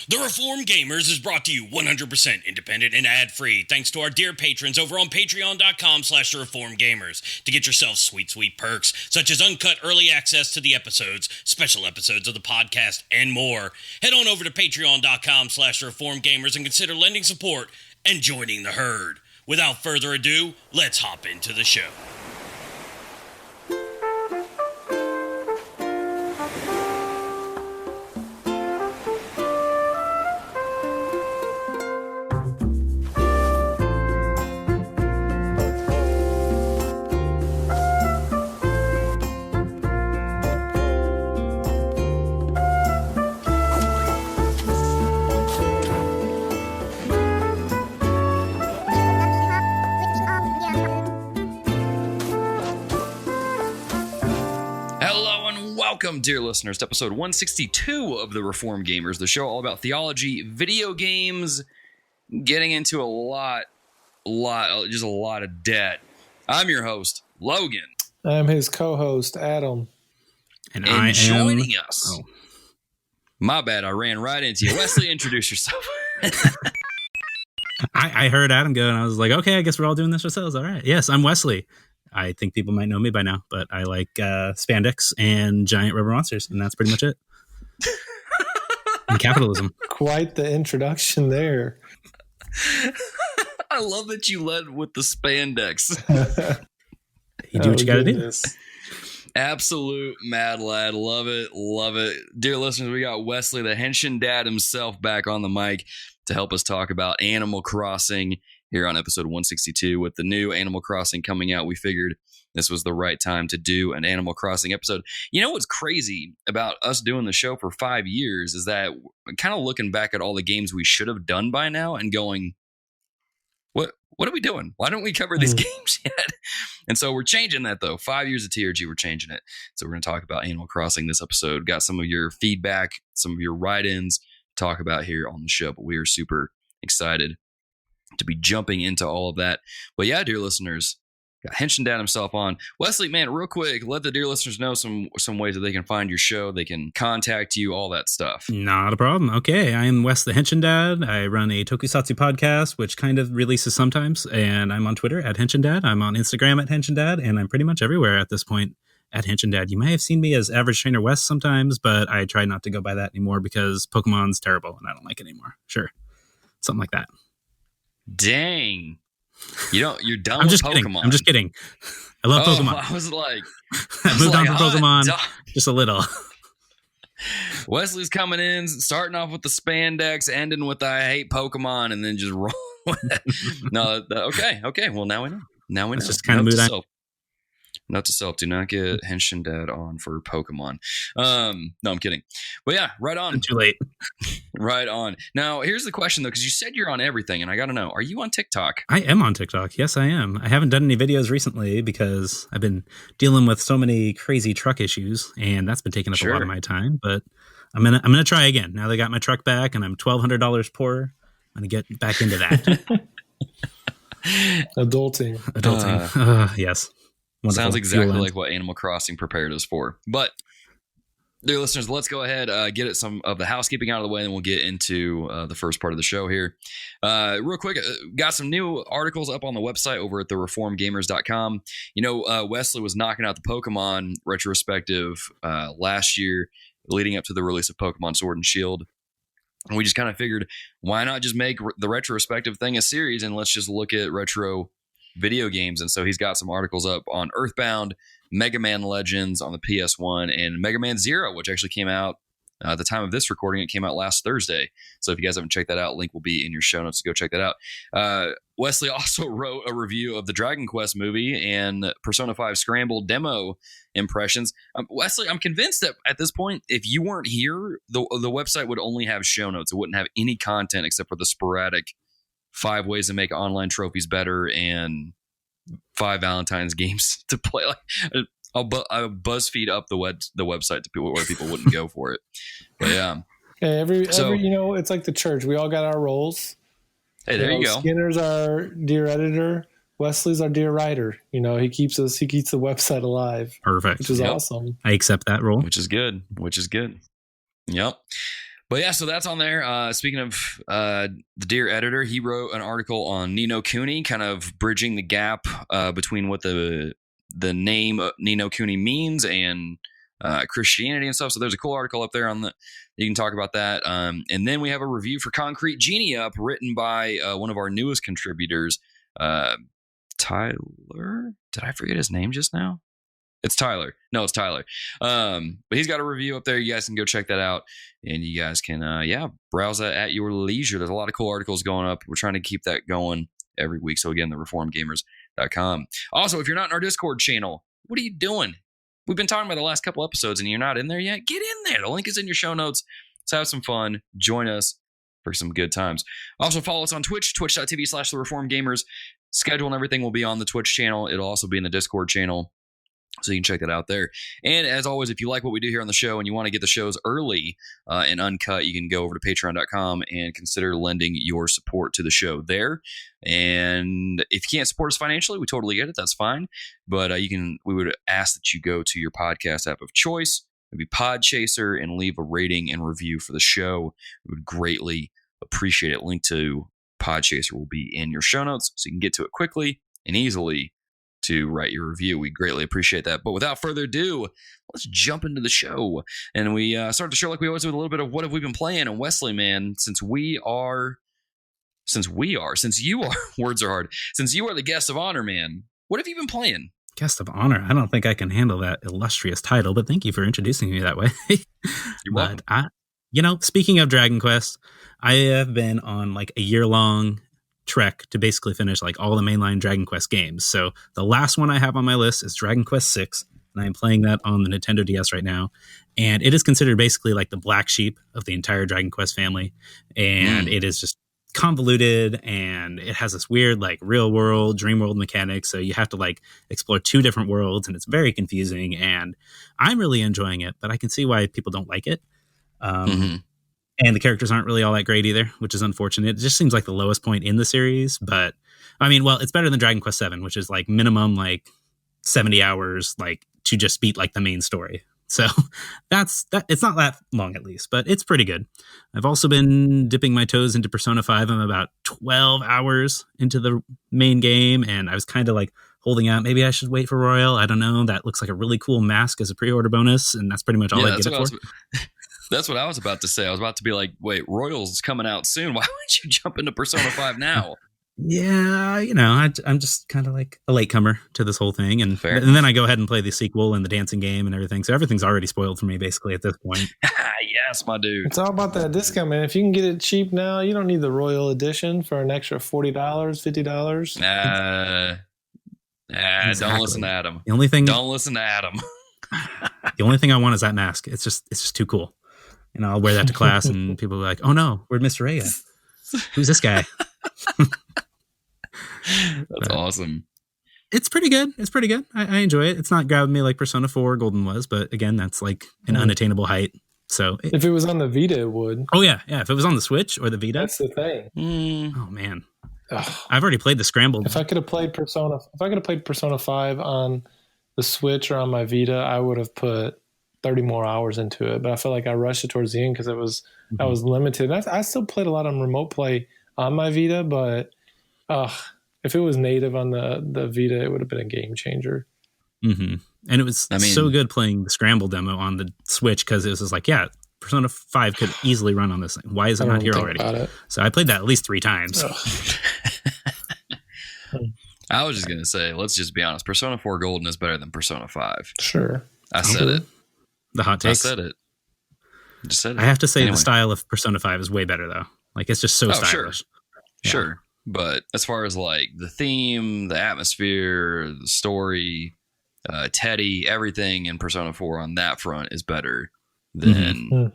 The Reformed Gamers is brought to you 100% independent and ad-free thanks to our dear patrons over on patreon.com/thereformedgamers to get yourself sweet, sweet perks such as uncut early access to the episodes, special episodes of the podcast, and more. Head on over to patreon.com/theformedgamers and consider lending support and joining the herd. Without further ado, let's hop into the show. Welcome, dear listeners, to episode 162 of The Reformed Gamers, the show all about theology, video games, getting into a lot of debt. I'm your host, Logan. I'm his co-host, Adam. And joining us. Oh. My bad, I ran right into you. Wesley, introduce yourself. I heard Adam go, and I was like, okay, I guess we're all doing this ourselves. All right. Yes, I'm Wesley. I think people might know me by now, but I like spandex and giant rubber monsters, and that's pretty much it. And capitalism. Quite the introduction there. I love that you led with the spandex. You do what you got to do. Absolute mad lad. Love it. Love it. Dear listeners, we got Wesley, the Henshin Dad himself, back on the mic to help us talk about Animal Crossing here on episode 162. With the new Animal Crossing coming out, we figured this was the right time to do an Animal Crossing episode. You know what's crazy about us doing the show for 5 years is that kind of looking back at all the games we should have done by now and going, what are we doing? Why don't we cover these games yet? And so we're changing that, though. 5 years of TRG, we're changing it. So we're going to talk about Animal Crossing this episode. Got some of your feedback, some of your write-ins to talk about here on the show, but we are super excited to be jumping into all of that. But yeah, dear listeners, got Henshin Dad himself on. Wesley, man, real quick, let the dear listeners know some ways that they can find your show, they can contact you, all that stuff. Not a problem. Okay, I am Wes the Henshin Dad. I run a tokusatsu podcast, which kind of releases sometimes, and I'm on Twitter at Henshin Dad. I'm on Instagram at Henshin Dad, and I'm pretty much everywhere at this point at Henshin Dad. You may have seen me as Average Trainer Wes sometimes, but I try not to go by that anymore because Pokemon's terrible, and I don't like it anymore. Sure. Something like that. Dang. You're done I'm with just Pokemon. Kidding. I'm just kidding. I love Pokemon. I was like... I moved on from Pokemon just a little. Wesley's coming in, starting off with the spandex, ending with I hate Pokemon, and then just roll with it. No, okay. Well, now we know. It's just kind of mood on. Note to self, do not get Henshin Dad on for Pokemon. No, I'm kidding. But yeah, right on. Too late. Right on. Now, here's the question, though, because you said you're on everything, and I got to know, are you on TikTok? I am on TikTok. Yes, I am. I haven't done any videos recently because I've been dealing with so many crazy truck issues, and that's been taking up a lot of my time. But I'm gonna try again. Now they got my truck back, and I'm $1,200 poorer. I'm going to get back into that. Adulting. Yes. Wonderful. Sounds exactly like what Animal Crossing prepared us for. But, dear listeners, let's go ahead, get some of the housekeeping out of the way, and we'll get into the first part of the show here. Real quick, got some new articles up on the website over at thereformedgamers.com. You know, Wesley was knocking out the Pokemon retrospective last year, leading up to the release of Pokemon Sword and Shield. And we just kind of figured, why not just make the retrospective thing a series, and let's just look at retro video games. And so he's got some articles up on Earthbound, Mega Man Legends on the PS1, and Mega Man Zero, which actually came out at the time of this recording. It came out last Thursday. So if you guys haven't checked that out, link will be in your show notes to go check that out. Wesley also wrote a review of the Dragon Quest movie and Persona 5 Scramble demo impressions. Wesley, I'm convinced that at this point, if you weren't here, the website would only have show notes. It wouldn't have any content except for the sporadic 5 ways to make online trophies better and 5 Valentine's games to play. Like, I'll BuzzFeed up the website to people where people wouldn't go for it. But yeah. Okay, every you know, it's like the church. We all got our roles. Hey, there you go. Skinner's our dear editor. Wesley's our dear writer. You know, he keeps the website alive. Perfect. Which is awesome. I accept that role. Which is good. Yep. But yeah, so that's on there. Speaking of the dear editor, he wrote an article on Ni no Kuni, kind of bridging the gap between what the name Ni no Kuni means and Christianity and stuff. So there's a cool article up there on the. You can talk about that. And then we have a review for Concrete Genie up, written by one of our newest contributors, Tyler. Did I forget his name just now? It's Tyler. No, it's Tyler. But he's got a review up there. You guys can go check that out. And you guys can, browse that at your leisure. There's a lot of cool articles going up. We're trying to keep that going every week. So again, thereformedgamers.com. Also, if you're not in our Discord channel, what are you doing? We've been talking about the last couple episodes and you're not in there yet. Get in there. The link is in your show notes. Let's have some fun. Join us for some good times. Also, follow us on Twitch, twitch.tv/thereformedgamers. Schedule and everything will be on the Twitch channel. It'll also be in the Discord channel. So you can check that out there. And as always, if you like what we do here on the show and you want to get the shows early and uncut, you can go over to patreon.com and consider lending your support to the show there. And if you can't support us financially, we totally get it. That's fine. But we would ask that you go to your podcast app of choice, maybe PodChaser, and leave a rating and review for the show. We would greatly appreciate it. Link to PodChaser will be in your show notes so you can get to it quickly and easily to write your review. We greatly appreciate that. But without further ado, let's jump into the show. And we start the show like we always do with a little bit of what have we been playing. And Wesley, man, since you are, words are hard, since you are the guest of honor, man, what have you been playing? Guest of honor. I don't think I can handle that illustrious title, but thank you for introducing me that way. You're welcome. Speaking of Dragon Quest, I have been on like a year-long trek to basically finish like all the mainline Dragon Quest games. So the last one I have on my list is Dragon Quest 6, and I'm playing that on the Nintendo DS right now. And it is considered basically like the black sheep of the entire Dragon Quest family. And it is just convoluted, and it has this weird like real world, dream world mechanic. So you have to like explore two different worlds, and it's very confusing. And I'm really enjoying it, but I can see why people don't like it. And the characters aren't really all that great either, which is unfortunate. It just seems like the lowest point in the series. But I mean, well, it's better than Dragon Quest 7, which is like minimum like 70 hours like to just beat like the main story. So that's that. It's not that long at least, but it's pretty good. I've also been dipping my toes into Persona 5. I'm about 12 hours into the main game, and I was kind of like holding out. Maybe I should wait for Royal. I don't know. That looks like a really cool mask as a pre-order bonus, and that's pretty much all I get it for. That's what I was about to say. I was about to be like, wait, Royals coming out soon. Why would you jump into Persona 5 now? Yeah, I'm just kind of like a latecomer to this whole thing. And then I go ahead and play the sequel and the dancing game and everything. So everything's already spoiled for me basically at this point. Yes, my dude. It's all about that discount, man. If you can get it cheap now, you don't need the Royal Edition for an extra $40, $50. Exactly. Don't listen to Adam. Don't listen to Adam. The only thing I want is that mask. It's just too cool. I'll wear that to class, and people are like, "Oh no, where'd Mr. A at? Who's this guy?" That's awesome. It's pretty good. I enjoy it. It's not grabbing me like Persona 4 Golden was, but again, that's like an unattainable height. So if it was on the Vita, it would. Oh yeah. If it was on the Switch or the Vita, that's the thing. Oh man, I've already played the Scrambled. If I could have played Persona 5 on the Switch or on my Vita, I would have put 30 more hours into it, but I feel like I rushed it towards the end because I was limited. And I still played a lot on remote play on my Vita, but if it was native on the Vita, it would have been a game changer. And it was so good playing the Scramble demo on the Switch because it was just like, yeah, Persona 5 could easily run on this thing. Why is it not here already? So I played that at least 3 times. I was just going to say, let's just be honest. Persona 4 Golden is better than Persona 5. Sure. I said it. The hot takes. I said it. Just said it. I have to say the style of Persona 5 is way better though. Like it's just so stylish. Sure. But as far as like the theme, the atmosphere, the story, Teddy, everything in Persona 4 on that front is better than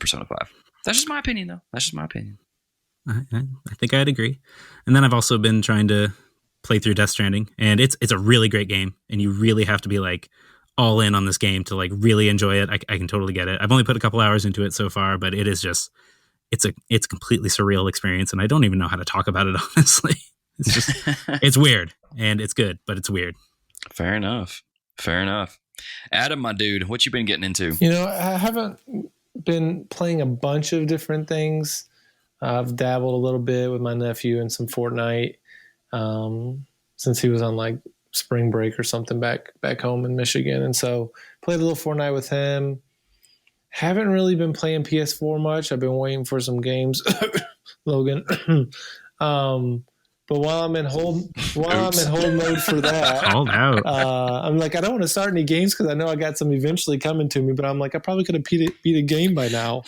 Persona 5. That's just my opinion though. I think I'd agree. And then I've also been trying to play through Death Stranding, and it's a really great game, and you really have to be like all in on this game to like really enjoy it. I can totally get it. I've only put a couple hours into it so far, but it is just it's a completely surreal experience, and I don't even know how to talk about it honestly. It's just it's weird and it's good, but it's weird. Fair enough. Adam, my dude, what you been getting into? I haven't been playing a bunch of different things. I've dabbled a little bit with my nephew in some Fortnite since he was on like spring break or something back home in Michigan. And so played a little Fortnite with him. Haven't really been playing PS4 much. I've been waiting for some games, Logan. But while I'm in hold mode for that, called out. I'm like, I don't want to start any games because I know I got some eventually coming to me. But I'm like, I probably could have beat a game by now.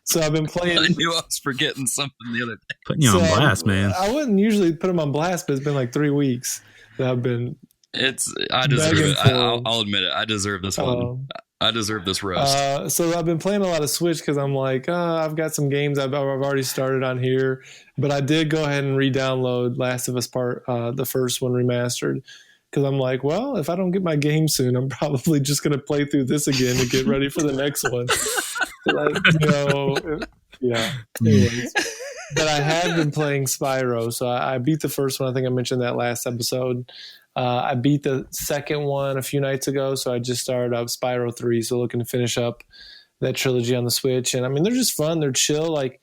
So I've been playing. I knew I was forgetting something the other day. Putting you on blast, man. I wouldn't usually put them on blast, but it's been like 3 weeks that I've been. I deserve it. I'll admit it. I deserve this one. I deserve this roast. So I've been playing a lot of Switch because I'm like, I've got some games I've already started on here, but I did go ahead and re-download Last of Us Part, the first one remastered, because I'm like, well, if I don't get my game soon, I'm probably just going to play through this again to get ready for the next one. Yeah. Anyways. But I have been playing Spyro, so I beat the first one. I think I mentioned that last episode. I beat the second one a few nights ago, so I just started up Spyro 3, so looking to finish up that trilogy on the Switch. And I mean, they're just fun. They're chill. Like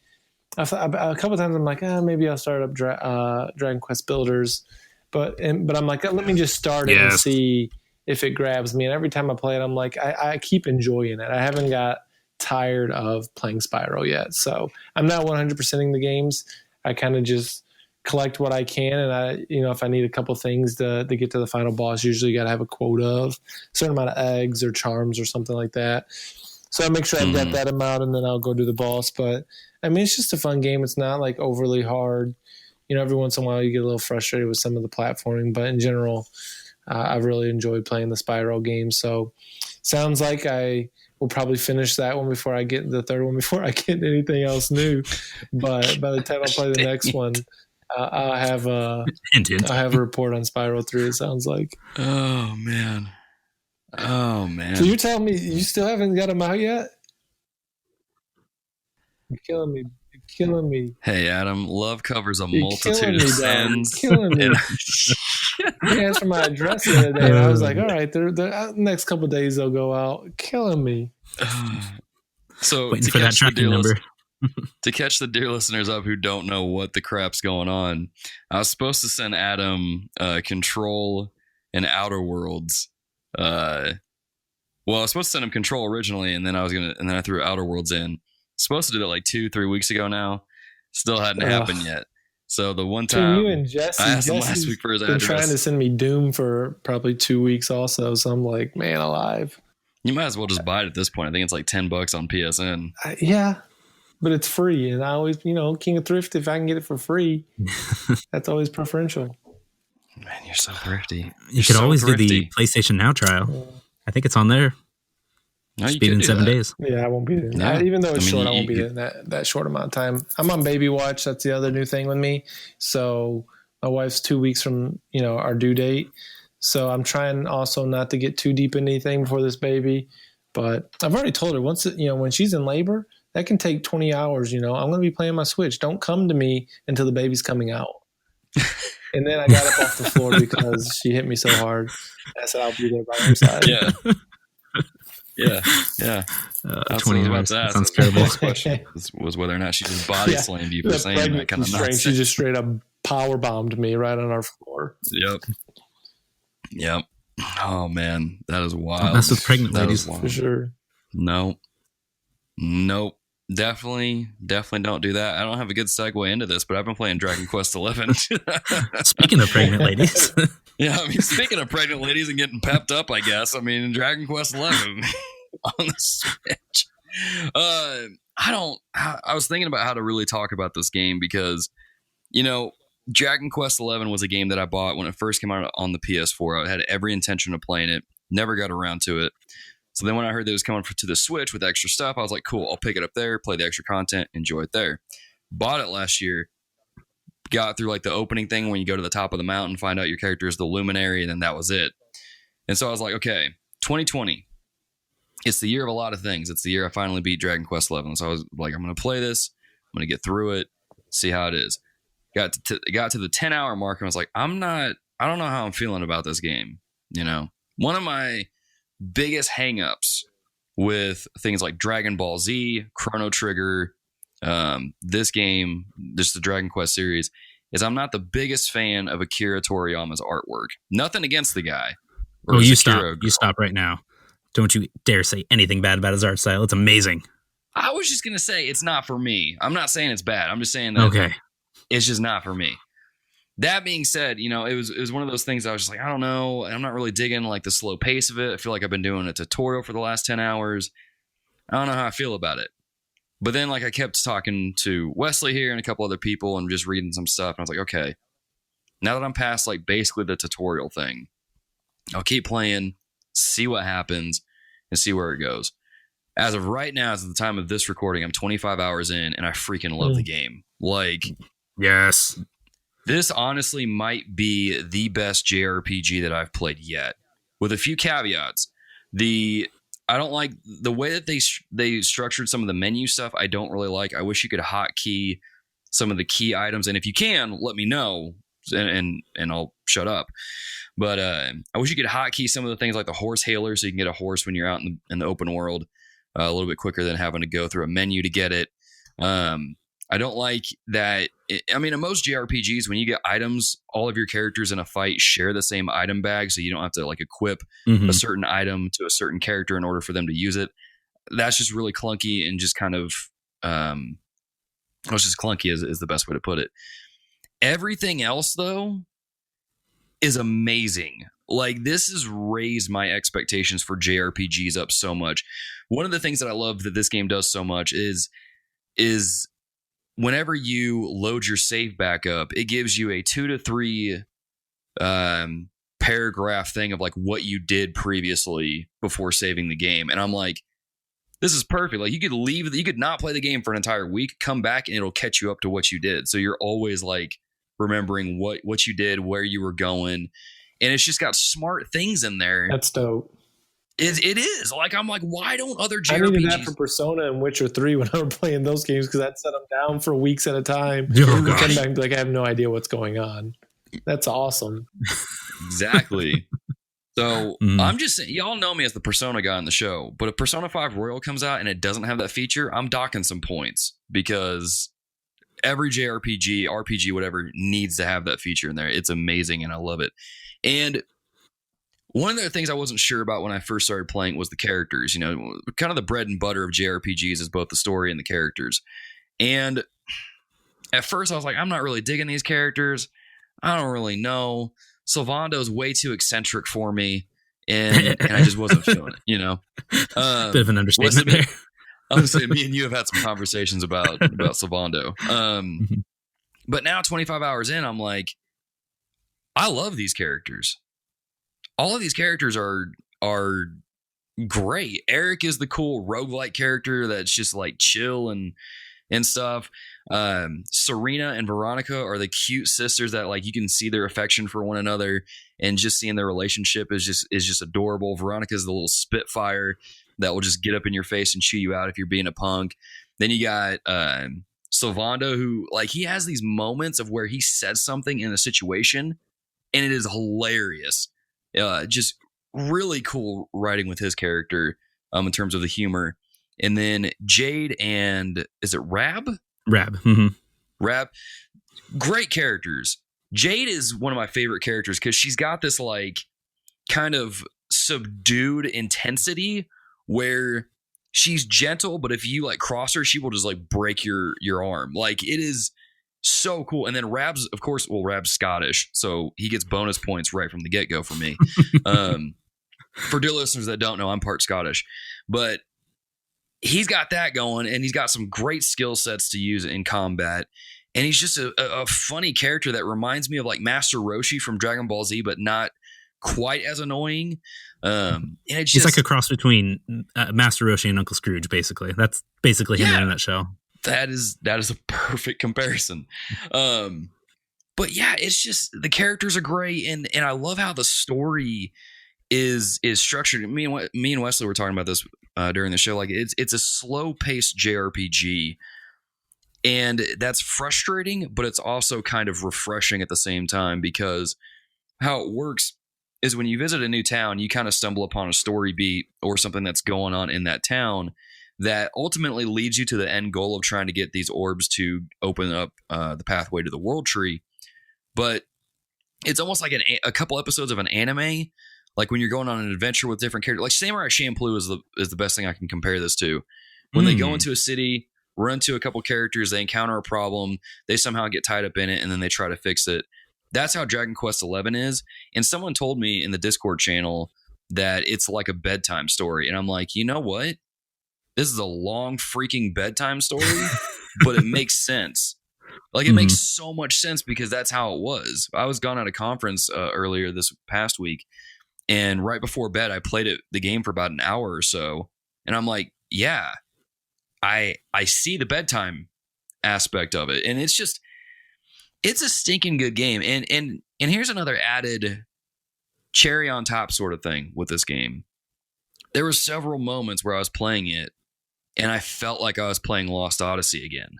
a couple of times I'm like, maybe I'll start up Dragon Quest Builders. But I'm like, let me just start it and see if it grabs me. And every time I play it, I'm like, I keep enjoying it. I haven't got tired of playing Spyro yet. So I'm not 100%ing the games. I kind of just collect what I can, and if I need a couple things to get to the final boss, usually you got to have a quota of a certain amount of eggs or charms or something like that. So I make sure I've got that amount, and then I'll go do the boss. But I mean, it's just a fun game. It's not like overly hard. Every once in a while you get a little frustrated with some of the platforming, but in general, I've really enjoyed playing the Spyro games. So sounds like I will probably finish that one before I get the third one, before I get anything else new. But by the time I play the next one, I'll have a report on Spyro 3, it sounds like. Oh, man. So you're telling me you still haven't got them out yet? You're killing me. Hey, Adam, love covers a multitude of sins. You're killing me. You asked for my address the other day, and I was like, all right, the next couple of days they'll go out. Killing me. So waiting for that tracking number. To catch the dear listeners up who don't know what the crap's going on, I was supposed to send Adam Control and Outer Worlds. I was supposed to send him Control originally, and then I threw Outer Worlds in. Supposed to do that like 2-3 weeks ago now. Still hadn't happened yet. So the one time you and Jesse, I asked him last week for his address. Trying to send me Doom for probably 2 weeks also. So I'm like, man alive. You might as well just buy it at this point. I think it's like $10 on PSN. Yeah. But it's free, and I always, king of thrift, if I can get it for free, that's always preferential. Man, you're so thrifty. You could always do the PlayStation Now trial. I think it's on there. No, Speed in 7 days. Yeah, I won't be there. No. Even though it's short, I won't be there that short amount of time. I'm on baby watch. That's the other new thing with me. So my wife's 2 weeks from, our due date. So I'm trying also not to get too deep in anything before this baby. But I've already told her when she's in labor, that can take 20 hours. I'm going to be playing my Switch. Don't come to me until the baby's coming out. And then I got up off the floor because she hit me so hard. I said I'll be there by her side. Yeah. 20 hours. That sounds terrible. The question was whether or not she just body slammed you for saying that kind of nonsense. She just straight up power bombed me right on our floor. Yep. Oh man, that is wild. Don't mess with pregnant ladies for sure. Nope. Definitely don't do that. I don't have a good segue into this, but I've been playing Dragon Quest XI. Speaking of pregnant ladies. Yeah, speaking of pregnant ladies and getting pepped up, I guess. Dragon Quest XI on the Switch. I was thinking about how to really talk about this game because, Dragon Quest XI was a game that I bought when it first came out on the PS4. I had every intention of playing it, never got around to it. So then when I heard that it was coming to the Switch with extra stuff, I was like, cool, I'll pick it up there, play the extra content, enjoy it there. Bought it last year, got through like the opening thing when you go to the top of the mountain, find out your character is the luminary, and then that was it. And so I was like, okay, 2020, it's the year of a lot of things. It's the year I finally beat Dragon Quest XI. So I was like, I'm going to play this, I'm going to get through it, see how it is. Got to the 10-hour mark and I was like, I don't know how I'm feeling about this game. One of my biggest hangups with things like Dragon Ball Z, Chrono Trigger, this game, just the Dragon Quest series, is I'm not the biggest fan of Akira Toriyama's artwork. Nothing against the guy. Oh, you stop. You stop right now. Don't you dare say anything bad about his art style. It's amazing. I was just going to say it's not for me. I'm not saying it's bad. I'm just saying that it's just not for me. That being said, you know, it was one of those things I was just like, I don't know. I'm not really digging like the slow pace of it. I feel like I've been doing a tutorial for the last 10 hours. I don't know how I feel about it. But then like I kept talking to Wesley here and a couple other people and just reading some stuff. And I was like, okay, now that I'm past like basically the tutorial thing, I'll keep playing, see what happens, and see where it goes. As of right now, as of the time of this recording, I'm 25 hours in, and I freaking love the game. Like, yes, this honestly might be the best JRPG that I've played yet, with a few caveats. I don't like the way that they structured some of the menu stuff. I don't really like. I wish you could hotkey some of the key items, and if you can, let me know, and I'll shut up. But I wish you could hotkey some of the things like the horse hailer, so you can get a horse when you're out in the open world. A little bit quicker than having to go through a menu to get it. I don't like that. In most JRPGs, when you get items, all of your characters in a fight share the same item bag, so you don't have to like equip a certain item to a certain character in order for them to use it. That's just really clunky and just kind of, it's just clunky is the best way to put it. Everything else, though, is amazing. Like, this has raised my expectations for JRPGs up so much. One of the things that I love that this game does so much is whenever you load your save back up, it gives you a 2 to 3 paragraph thing of like what you did previously before saving the game. And I'm like, this is perfect. Like, you could not play the game for an entire week, come back, and it'll catch you up to what you did. So you're always like remembering what you did, where you were going. And it's just got smart things in there. That's dope. It is. Like, I'm like, why don't other JRPGs... I needed that for Persona and Witcher 3 when I were playing those games, because I'd set them down for weeks at a time. Oh, come back and be like, I have no idea what's going on. That's awesome. Exactly. So I'm just saying, y'all know me as the Persona guy on the show, but if Persona 5 Royal comes out and it doesn't have that feature, I'm docking some points, because every JRPG, RPG, whatever, needs to have that feature in there. It's amazing, and I love it. And one of the things I wasn't sure about when I first started playing was the characters. You know, kind of the bread and butter of JRPGs is both the story and the characters. And at first I was like, I'm not really digging these characters. I don't really know. Sylvando's way too eccentric for me, and I just wasn't feeling it, you know? Bit of an understatement there. Honestly, me and you have had some conversations about Sylvando. But now 25 hours in, I'm like, I love these characters. All of these characters are great. Eric is the cool roguelike character that's just like chill and stuff. Serena and Veronica are the cute sisters that like you can see their affection for one another, and just seeing their relationship is just adorable. Veronica's the little spitfire that will just get up in your face and chew you out if you're being a punk. Then you got Sylvando, who like he has these moments of where he says something in a situation and it is hilarious. Just really cool writing with his character in terms of the humor. And then Jade and is it Rab? Rab. Rab. Great characters. Jade is one of my favorite characters because she's got this like kind of subdued intensity where she's gentle, but if you like cross her, she will just like break your arm. Like, it is so cool. And then Rab's, of course, Rab's Scottish, so he gets bonus points right from the get-go for me. For dear listeners that don't know, I'm part Scottish, but he's got that going, and he's got some great skill sets to use in combat. And he's just a funny character that reminds me of like Master Roshi from Dragon Ball Z, but not quite as annoying. And it's just, he's like a cross between Master Roshi and Uncle Scrooge, basically. That's basically him in a nutshell. That is a perfect comparison. But yeah, it's just the characters are great, and I love how the story is structured. Me and Wesley were talking about this during the show. Like, it's a slow paced JRPG, and that's frustrating, but it's also kind of refreshing at the same time, because how it works is when you visit a new town, you kind of stumble upon a story beat or something that's going on in that town that ultimately leads you to the end goal of trying to get these orbs to open up the pathway to the world tree. But it's almost like a couple episodes of an anime, like when you're going on an adventure with different characters. Like Samurai Champloo is the best thing I can compare this to. When they go into a city, run to a couple characters, they encounter a problem, they somehow get tied up in it, and then they try to fix it. That's how Dragon Quest XI is. And someone told me in the Discord channel that it's like a bedtime story. And I'm like, you know what? This is a long freaking bedtime story, but it makes sense. Like, it makes so much sense because that's how it was. I was gone at a conference earlier this past week, and right before bed, I played the game for about an hour or so. And I'm like, yeah, I see the bedtime aspect of it. And it's a stinking good game. And here's another added cherry on top sort of thing with this game. There were several moments where I was playing it and I felt like I was playing Lost Odyssey again.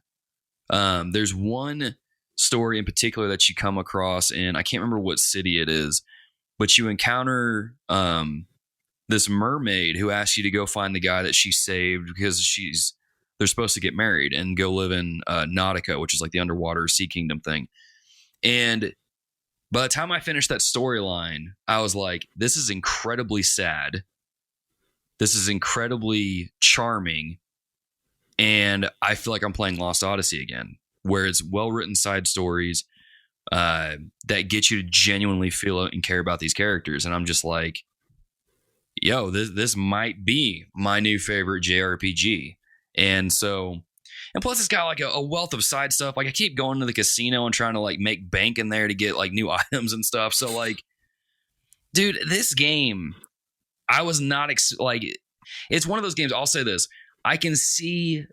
There's one story in particular that you come across in, I can't remember what city it is, but you encounter this mermaid who asks you to go find the guy that she saved because they're supposed to get married and go live in Nautica, which is like the underwater sea kingdom thing. And by the time I finished that storyline, I was like, this is incredibly sad. This is incredibly charming. And I feel like I'm playing Lost Odyssey again, where it's well-written side stories that get you to genuinely feel and care about these characters. And I'm just like, yo, this might be my new favorite JRPG. And plus it's got like a wealth of side stuff. Like I keep going to the casino and trying to like make bank in there to get like new items and stuff. So like, dude, this game, I was not it's one of those games. I'll say this. I can see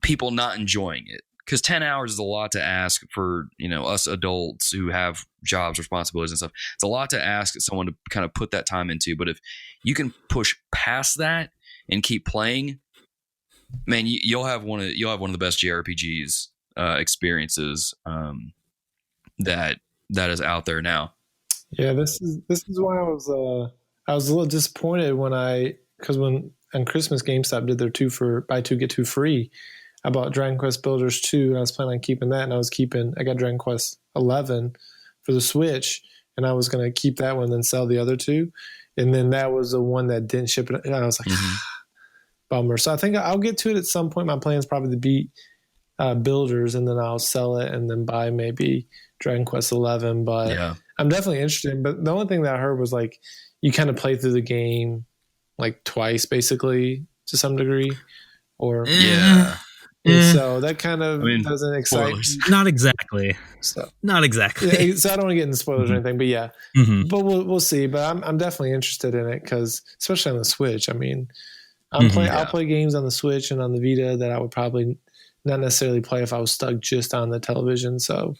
people not enjoying it because 10 hours is a lot to ask for, us adults who have jobs, responsibilities and stuff. It's a lot to ask someone to kind of put that time into. But if you can push past that and keep playing, man, you'll have one of the best JRPGs experiences that is out there now. Yeah, this is why I was a little disappointed when on Christmas GameStop did their buy 2 get 2 free. I bought Dragon Quest Builders 2 and I was planning on keeping that, and I got Dragon Quest 11 for the Switch, and I was going to keep that one and then sell the other two, and then that was the one that didn't ship it, and I was like, bummer. So I think I'll get to it at some point. My plan is probably to beat Builders, and then I'll sell it and then buy maybe Dragon Quest 11. But yeah. I'm definitely interested. But the only thing that I heard was like you kind of play through the game like twice, basically, to some degree, or so that kind of doesn't excite me. Not exactly. Not exactly. Yeah, so I don't want to get into spoilers or anything, but yeah. But we'll see. But I'm definitely interested in it because, especially on the Switch. I mean, I'll play games on the Switch and on the Vita that I would probably not necessarily play if I was stuck just on the television. So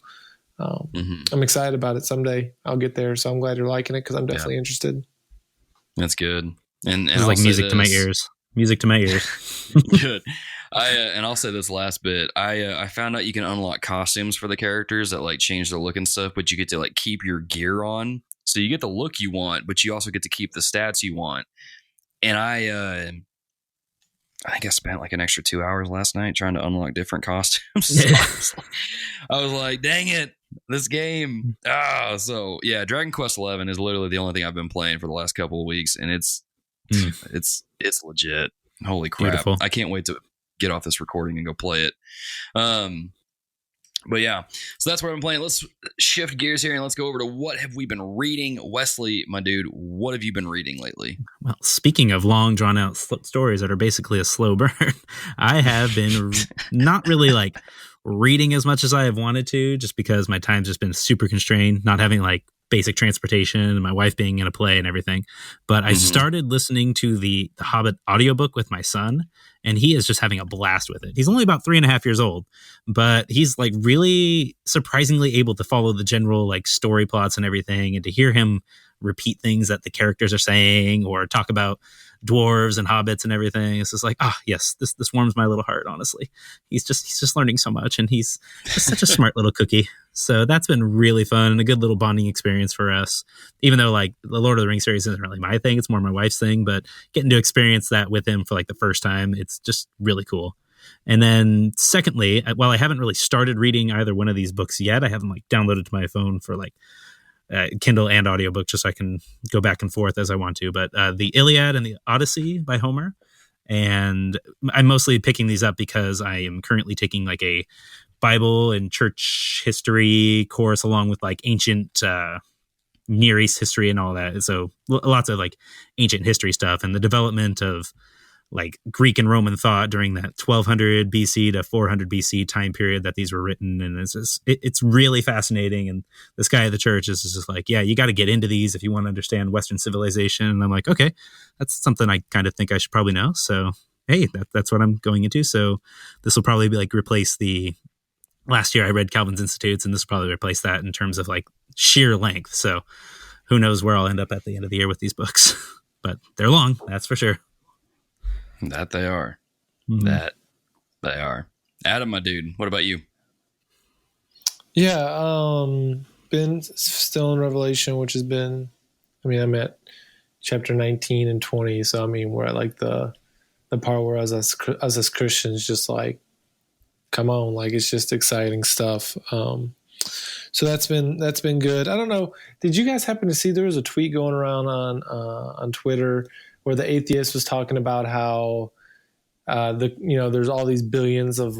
I'm excited about it. Someday I'll get there. So I'm glad you're liking it because I'm definitely interested. That's good. And it's like music to my ears. Music to my ears. Good. And I'll say this last bit. I found out you can unlock costumes for the characters that like change their look and stuff, but you get to like keep your gear on. So you get the look you want, but you also get to keep the stats you want. And I think I spent like an extra 2 hours last night trying to unlock different costumes. So I was like, dang it, this game. So yeah, Dragon Quest 11 is literally the only thing I've been playing for the last couple of weeks, and it's legit. Holy crap. Beautiful. I can't wait to get off this recording and go play it. But yeah, so that's what I've been playing. Let's shift gears here and let's go over to what have we been reading. Wesley, my dude, what have you been reading lately? Well, speaking of long, drawn-out stories that are basically a slow burn, I have been not really like reading as much as I have wanted to, just because my time's just been super constrained, not having like basic transportation and my wife being in a play and everything. But I started listening to the Hobbit audiobook with my son, and he is just having a blast with it. He's only about 3.5 years old, but he's like really surprisingly able to follow the general like story plots and everything, and to hear him repeat things that the characters are saying or talk about dwarves and hobbits and everything. It's just like, yes, this warms my little heart, honestly. He's just learning so much, and he's just such a smart little cookie. So that's been really fun and a good little bonding experience for us. Even though like the Lord of the Rings series isn't really my thing, it's more my wife's thing, but getting to experience that with him for like the first time, it's just really cool. And then secondly, while I haven't really started reading either one of these books yet, I haven't like downloaded to my phone for like Kindle and audiobook just so I can go back and forth as I want to. But the Iliad and the Odyssey by Homer. And I'm mostly picking these up because I am currently taking like a Bible and church history course along with like ancient Near East history and all that. So lots of like ancient history stuff and the development of like Greek and Roman thought during that 1200 BC to 400 BC time period that these were written. And it's really fascinating. And this guy at the church is just like, yeah, you got to get into these if you want to understand Western civilization. And I'm like, okay, that's something I kind of think I should probably know. So, hey, that's what I'm going into. So this will probably be like replace the last year I read Calvin's Institutes, and this will probably replace that in terms of like sheer length. So who knows where I'll end up at the end of the year with these books, but they're long. That's for sure. That they are. Mm-hmm. That they are. Adam, my dude, what about you? Yeah, been still in Revelation, which has been, I'm at chapter 19 and 20. So, we're at like the part where us as Christians just like, come on, like it's just exciting stuff. So that's been good. I don't know. Did you guys happen to see there was a tweet going around on Twitter where the atheist was talking about how there's all these billions of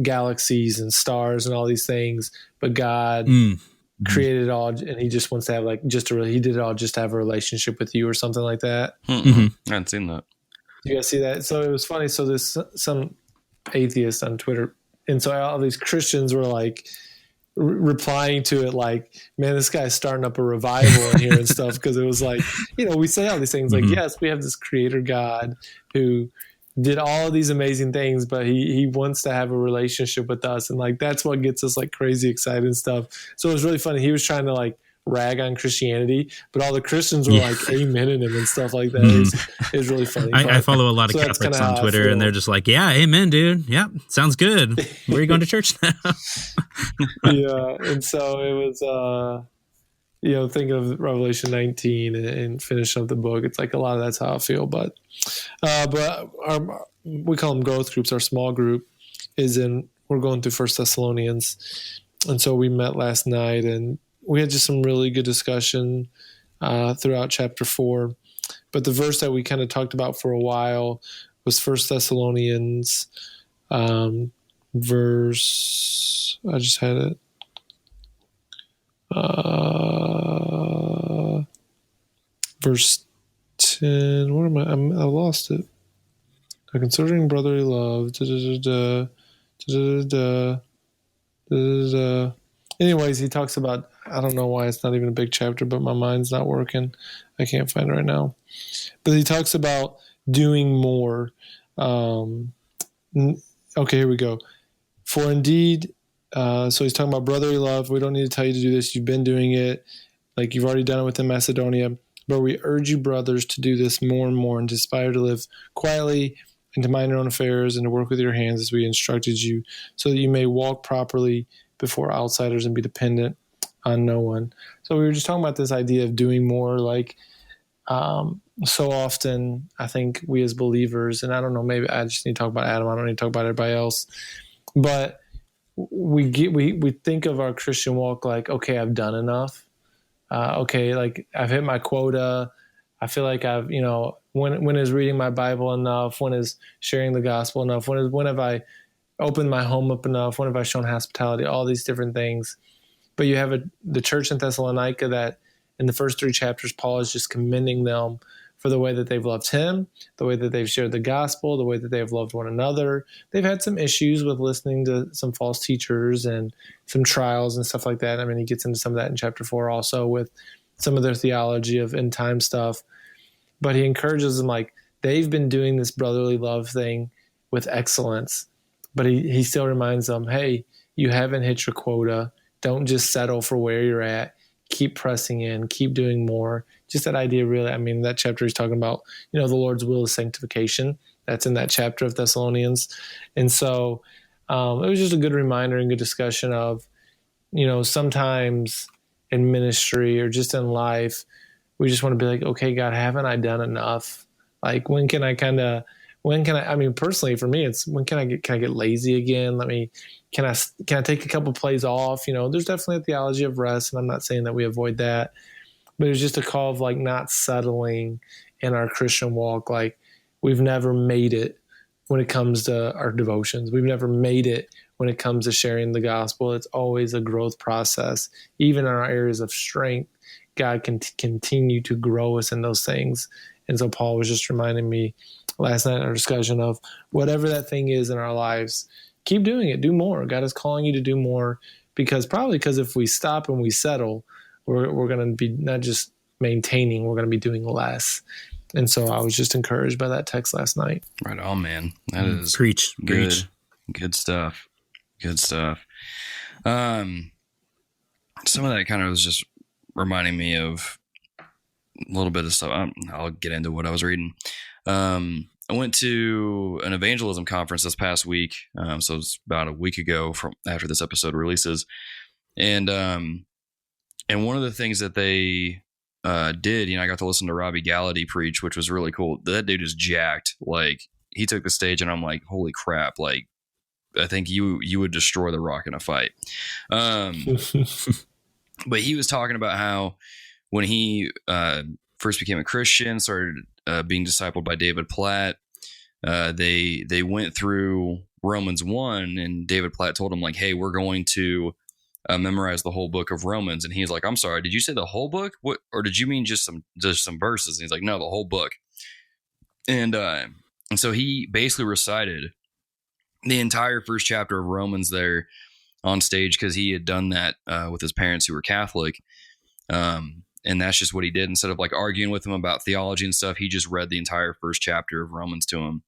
galaxies and stars and all these things, but God created it all, and He just wants to have like He did it all just to have a relationship with you or something like that. Mm-hmm. I hadn't seen that. You guys see that? So it was funny. So there's some atheist on Twitter, and so all these Christians were like replying to it like, man, this guy's starting up a revival in here and stuff, because it was like, we say all these things like, yes, we have this creator God who did all of these amazing things, but he wants to have a relationship with us, and like that's what gets us like crazy excited and stuff. So it was really funny. He was trying to like rag on Christianity, but all the Christians were like amening him and stuff like that. It was really funny. I follow a lot of Catholics on Twitter, and they're just like, yeah, amen, dude. Yeah, sounds good. Where are you going to church now? Yeah, and so it was thinking of Revelation 19 and finishing up the book, it's like a lot of that's how I feel. But we call them growth groups. Our small group we're going through 1 Thessalonians, and so we met last night and we had just some really good discussion throughout chapter 4. But the verse that we kind of talked about for a while was 1 Thessalonians verse. I just had it. Verse 10. What am I? I lost it. Considering brotherly love. Anyways, he talks about, I don't know why it's not even a big chapter, but my mind's not working. I can't find it right now. But he talks about doing more. Okay, here we go. For indeed, so he's talking about brotherly love. We don't need to tell you to do this. You've been doing it. Like you've already done it within Macedonia. But we urge you, brothers, to do this more and more and to aspire to live quietly and to mind your own affairs and to work with your hands as we instructed you, so that you may walk properly before outsiders and be dependent on no one. So we were just talking about this idea of doing more. Like so often, I think we as believers, and I don't know, maybe I just need to talk about Adam. I don't need to talk about everybody else. But we think of our Christian walk like, okay, I've done enough. Okay, like I've hit my quota. I feel like I've, when is reading my Bible enough? When is sharing the gospel enough? When have I opened my home up enough? When have I shown hospitality? All these different things. But you have the church in Thessalonica that in the first 3 chapters, Paul is just commending them for the way that they've loved him, the way that they've shared the gospel, the way that they have loved one another. They've had some issues with listening to some false teachers and some trials and stuff like that. He gets into some of that in chapter 4 also with some of their theology of end time stuff. But he encourages them, like, they've been doing this brotherly love thing with excellence. But he still reminds them, hey, you haven't hit your quota. Don't just settle for where you're at. Keep pressing in. Keep doing more. just that idea really, I mean, that chapter he's talking about, the Lord's will is sanctification. That's in that chapter of Thessalonians. And so it was just a good reminder and good discussion of, sometimes in ministry or just in life, we just want to be like, okay, God, haven't I done enough? Like, I mean, personally for me, it's can I get lazy again? Can I take a couple plays off? There's definitely a theology of rest, and I'm not saying that we avoid that, but it's just a call of like not settling in our Christian walk. Like, we've never made it when it comes to our devotions. We've never made it when it comes to sharing the gospel. It's always a growth process. Even in our areas of strength, God can continue to grow us in those things. And so Paul was just reminding me last night in our discussion of whatever that thing is in our lives, keep doing it, do more. God is calling you to do more, because if we stop and we settle, we're going to be not just maintaining, we're going to be doing less. And so I was just encouraged by that text last night. Right on, man. That is preach. Good stuff. Good stuff. Some of that kind of was just reminding me of a little bit of stuff. I'll get into what I was reading. I went to an evangelism conference this past week. So it's about a week ago from after this episode releases. And one of the things that they did, I got to listen to Robbie Gallaty preach, which was really cool. That dude is jacked. Like, he took the stage and I'm like, holy crap. Like, I think you would destroy The Rock in a fight. But he was talking about how when he first became a Christian, started being discipled by David Platt, they went through Romans 1, and David Platt told him, like, hey, we're going to memorize the whole book of Romans. And he's like, I'm sorry, did you say the whole book? What, or did you mean just some verses? And he's like, no, the whole book. And so he basically recited the entire first chapter of Romans there on stage, because he had done that with his parents who were Catholic. And that's just what he did. Instead of like arguing with him about theology and stuff, he just read the entire first chapter of Romans to him.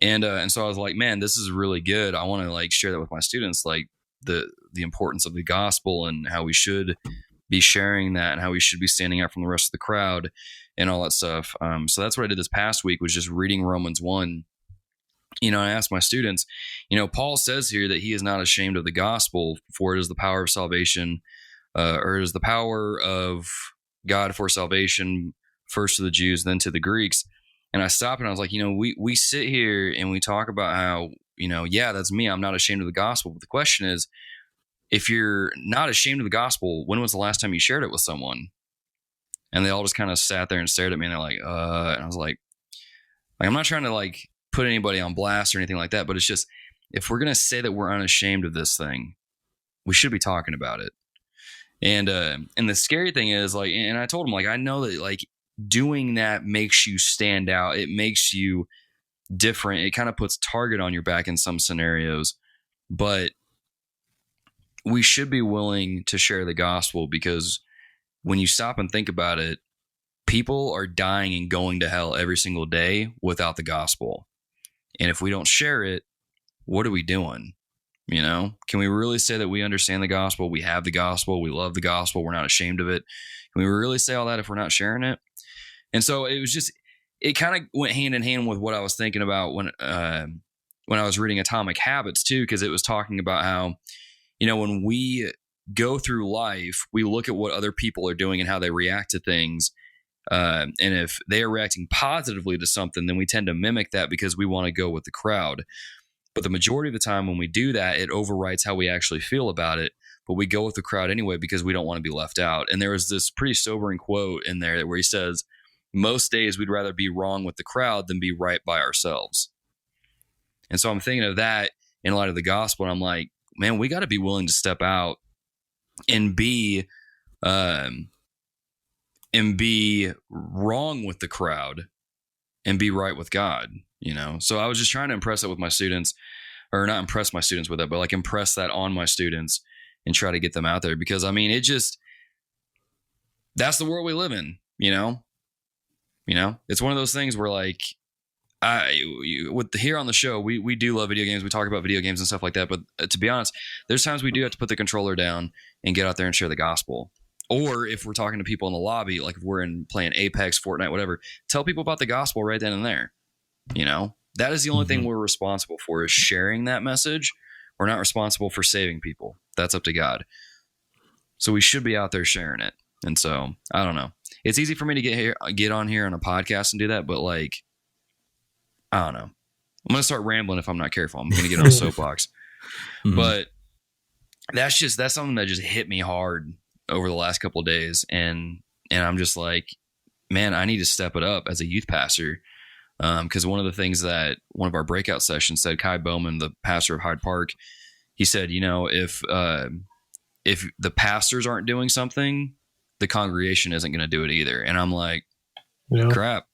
And so I was like, man, this is really good. I want to like share that with my students, like the importance of the gospel and how we should be sharing that and how we should be standing out from the rest of the crowd and all that stuff. So that's what I did this past week, was just reading Romans 1. I asked my students, Paul says here that he is not ashamed of the gospel, for it is the power of salvation, or it is the power of God for salvation, first to the Jews, then to the Greeks. And I stopped and I was like, we sit here and we talk about how, yeah, that's me. I'm not ashamed of the gospel. But the question is, if you're not ashamed of the gospel, when was the last time you shared it with someone? And they all just kind of sat there and stared at me, and they're like, and I was like, I'm not trying to like put anybody on blast or anything like that, but it's just, if we're going to say that we're unashamed of this thing, we should be talking about it. And the scary thing is, like, and I told him, like, I know that like doing that makes you stand out. It makes you different. It kind of puts target on your back in some scenarios, but we should be willing to share the gospel, because when you stop and think about it, people are dying and going to hell every single day without the gospel. And if we don't share it, what are we doing? Can we really say that we understand the gospel? We have the gospel. We love the gospel. We're not ashamed of it. Can we really say all that if we're not sharing it? And so it kind of went hand in hand with what I was thinking about when I was reading Atomic Habits too, because it was talking about how, when we go through life, we look at what other people are doing and how they react to things. And if they are reacting positively to something, then we tend to mimic that because we want to go with the crowd. But the majority of the time when we do that, it overwrites how we actually feel about it. But we go with the crowd anyway because we don't want to be left out. And there was this pretty sobering quote in there where he says, most days we'd rather be wrong with the crowd than be right by ourselves. And so I'm thinking of that in light of the gospel. And I'm like, man, we got to be willing to step out and be wrong with the crowd and be right with God, So I was just trying to impress that with my students, or not impress my students with it, but like impress that on my students and try to get them out there, because that's the world we live in, it's one of those things where like here on the show, we do love video games. We talk about video games and stuff like that. But to be honest, there's times we do have to put the controller down and get out there and share the gospel. Or if we're talking to people in the lobby, like if we're playing Apex, Fortnite, whatever, tell people about the gospel right then and there. That is the only thing we're responsible for, is sharing that message. We're not responsible for saving people. That's up to God. So we should be out there sharing it. And so I don't know. It's easy for me to get on here on a podcast and do that, but like, I don't know. I'm going to start rambling if I'm not careful. I'm going to get on a soapbox. But that's something that just hit me hard over the last couple of days. And I'm just like, man, I need to step it up as a youth pastor. Because one of the things that one of our breakout sessions said, Kai Bowman, the pastor of Hyde Park, he said, if the pastors aren't doing something, the congregation isn't going to do it either. And I'm like, crap.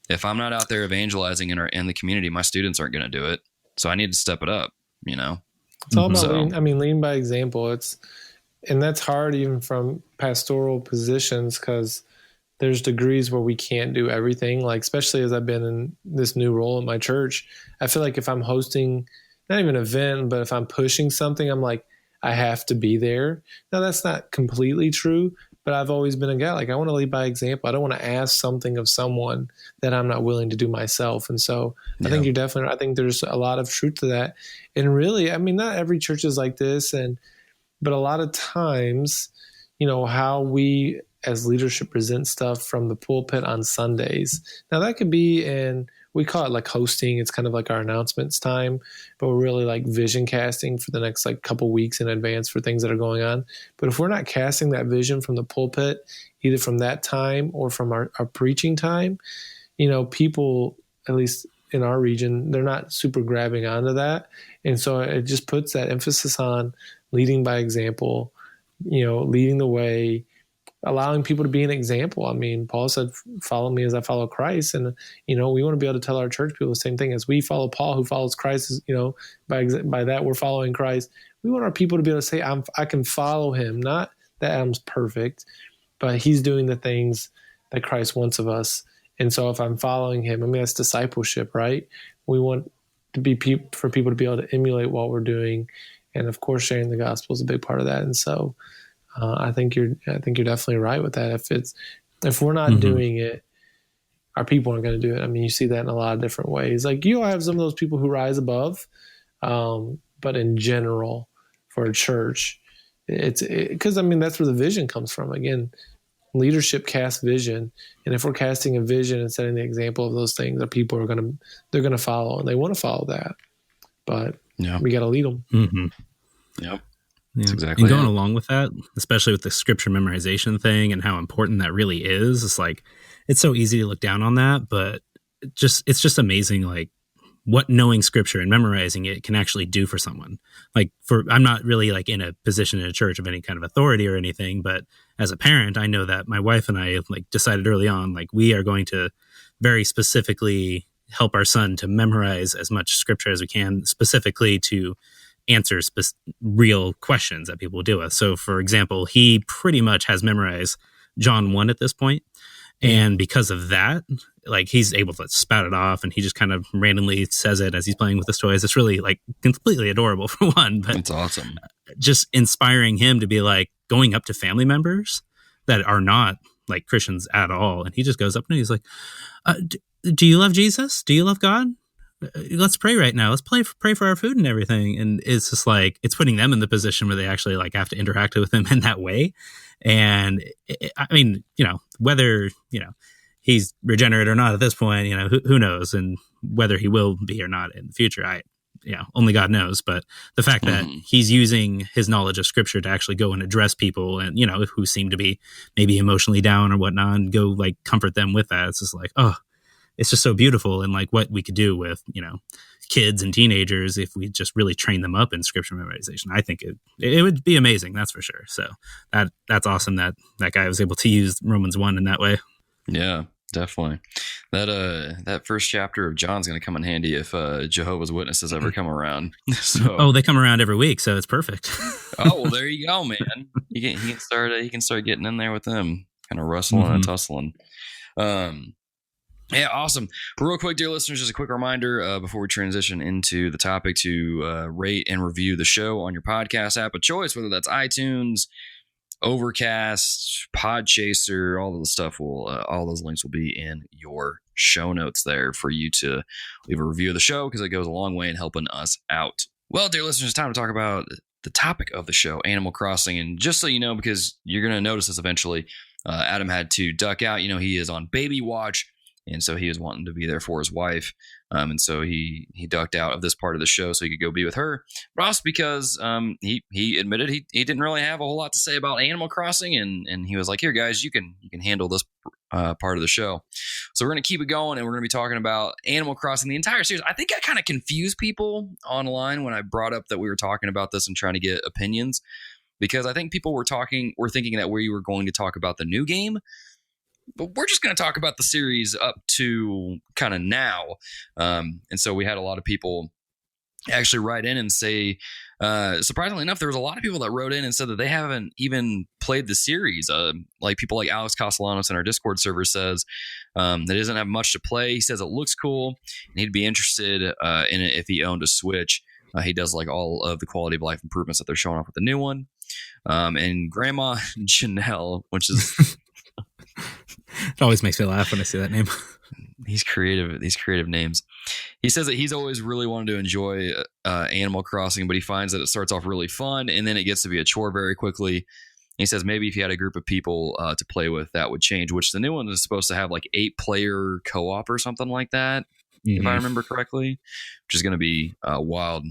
If I'm not out there evangelizing in the community, my students aren't going to do it. So I need to step it up, It's all about leading by example. And that's hard even from pastoral positions, because there's degrees where we can't do everything. Like, especially as I've been in this new role at my church, I feel like if I'm hosting, not even an event, but if I'm pushing something, I'm like, I have to be there. Now, that's not completely true, but I've always been a guy, like, I want to lead by example. I don't want to ask something of someone that I'm not willing to do myself. And so I think I think there's a lot of truth to that. And really, I mean, not every church is like this, but a lot of times, how we as leadership present stuff from the pulpit on Sundays. Now that could be we call it like hosting. It's kind of like our announcements time, but we're really like vision casting for the next like couple weeks in advance for things that are going on. But if we're not casting that vision from the pulpit, either from that time or from our preaching time, people, at least in our region, they're not super grabbing onto that. And so it just puts that emphasis on leading by example, leading the way, allowing people to be an example. I mean, Paul said, follow me as I follow Christ. And, we want to be able to tell our church people the same thing as we follow Paul, who follows Christ, by that we're following Christ. We want our people to be able to say, I can follow him. Not that Adam's perfect, but he's doing the things that Christ wants of us. And so if I'm following him, I mean, that's discipleship, right? We want to be for people to be able to emulate what we're doing. And of course, sharing the gospel is a big part of that. And so, I think you're definitely right with that. If we're not doing it, our people aren't going to do it. I mean, you see that in a lot of different ways. Like, you'll have some of those people who rise above, but in general, for a church, because I mean that's where the vision comes from. Again, leadership casts vision, and if we're casting a vision and setting the example of those things, our people are going to follow, and they want to follow that. But we got to lead them. Mm-hmm. Yep. Yeah. That's exactly and going along with that, especially with the scripture memorization thing and how important that really is, it's like, it's so easy to look down on that, but it's just amazing, like what knowing scripture and memorizing it can actually do for someone. Like, I'm not really like in a position in a church of any kind of authority or anything, but as a parent, I know that my wife and I like decided early on, like we are going to very specifically help our son to memorize as much scripture as we can, specifically to answer real questions that people deal with. So, for example, he pretty much has memorized John 1 at this point. And because of that, like he's able to spout it off, and he just kind of randomly says it as he's playing with his toys. It's really like completely adorable for one, but it's awesome. Just inspiring him to be like going up to family members that are not like Christians at all. And he just goes up and he's like, do you love Jesus? Do you love God? Let's pray right now. Let's pray for our food and everything. And it's just like, it's putting them in the position where they actually like have to interact with him in that way. And I mean, whether, he's regenerate or not at this point, who knows, and whether he will be or not in the future, only God knows. But the fact that he's using his knowledge of scripture to actually go and address people and, who seem to be maybe emotionally down or whatnot, and go like comfort them with that. It's just like, it's just so beautiful, and like what we could do with, kids and teenagers if we just really train them up in scripture memorization. I think it would be amazing, that's for sure. So that's awesome that guy was able to use Romans 1 in that way. Yeah, definitely. That first chapter of John's going to come in handy if Jehovah's Witnesses ever come around. So, they come around every week, so it's perfect. Oh, well, there you go, man. He can start getting in there with them, kind of rustling and tussling. Yeah, awesome. Real quick, dear listeners, just a quick reminder before we transition into the topic to rate and review the show on your podcast app of choice, whether that's iTunes, Overcast, PodChaser, all of the stuff all those links will be in your show notes there for you to leave a review of the show, because it goes a long way in helping us out. Well, dear listeners, it's time to talk about the topic of the show, Animal Crossing. And just so you know, because you're going to notice this eventually, Adam had to duck out. He is on baby watch, and so he was wanting to be there for his wife. And so he ducked out of this part of the show so he could go be with her. But also because he admitted he didn't really have a whole lot to say about Animal Crossing, and he was like, "Here, guys, you can handle this part of the show." So we're going to keep it going, and we're going to be talking about Animal Crossing, the entire series. I think I kind of confused people online when I brought up that we were talking about this and trying to get opinions, because I think people were thinking that we were going to talk about the new game. But we're just going to talk about the series up to kind of now. And so we had a lot of people actually write in and say, surprisingly enough, there was a lot of people that wrote in and said that they haven't even played the series. Like people like Alex Castellanos in our Discord server says that he doesn't have much to play. He says it looks cool and he'd be interested in it if he owned a Switch. He does like all of the quality of life improvements that they're showing off with the new one. And Grandma Janelle, which is... It always makes me laugh when I see that name. These creative names. He says that he's always really wanted to enjoy Animal Crossing, but he finds that it starts off really fun and then it gets to be a chore very quickly. He says maybe if he had a group of people to play with, that would change, which the new one is supposed to have like 8-player co-op or something like that, if I remember correctly, which is going to be wild.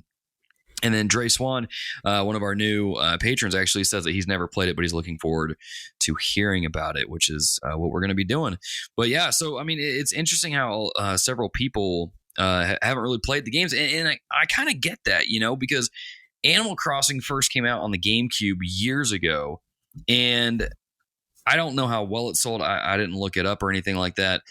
And then Dre Swan, one of our new patrons, actually says that he's never played it, but he's looking forward to hearing about it, which is what we're going to be doing. But yeah, so I mean, it's interesting how several people haven't really played the games, and I kind of get that, because Animal Crossing first came out on the GameCube years ago, and I don't know how well it sold. I didn't look it up or anything like that,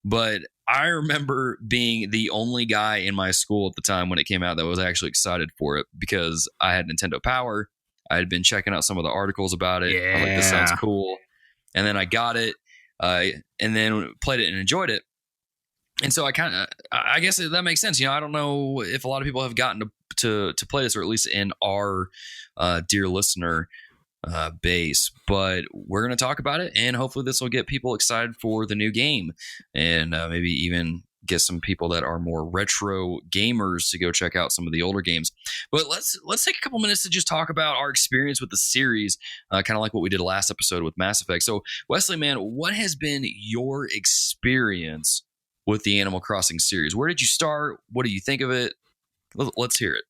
but I remember being the only guy in my school at the time when it came out that was actually excited for it, because I had Nintendo Power. I had been checking out some of the articles about it. I was like, this sounds cool. And then I got it and then played it and enjoyed it. And so I guess that makes sense. I don't know if a lot of people have gotten to play this, or at least in our dear listener base, but we're going to talk about it, and hopefully this will get people excited for the new game, and maybe even get some people that are more retro gamers to go check out some of the older games. But let's take a couple minutes to just talk about our experience with the series, kind of like what we did last episode with Mass Effect. So Wesley, man, what has been your experience with the Animal Crossing series? Where did you start? What do you think of it? Let's hear it.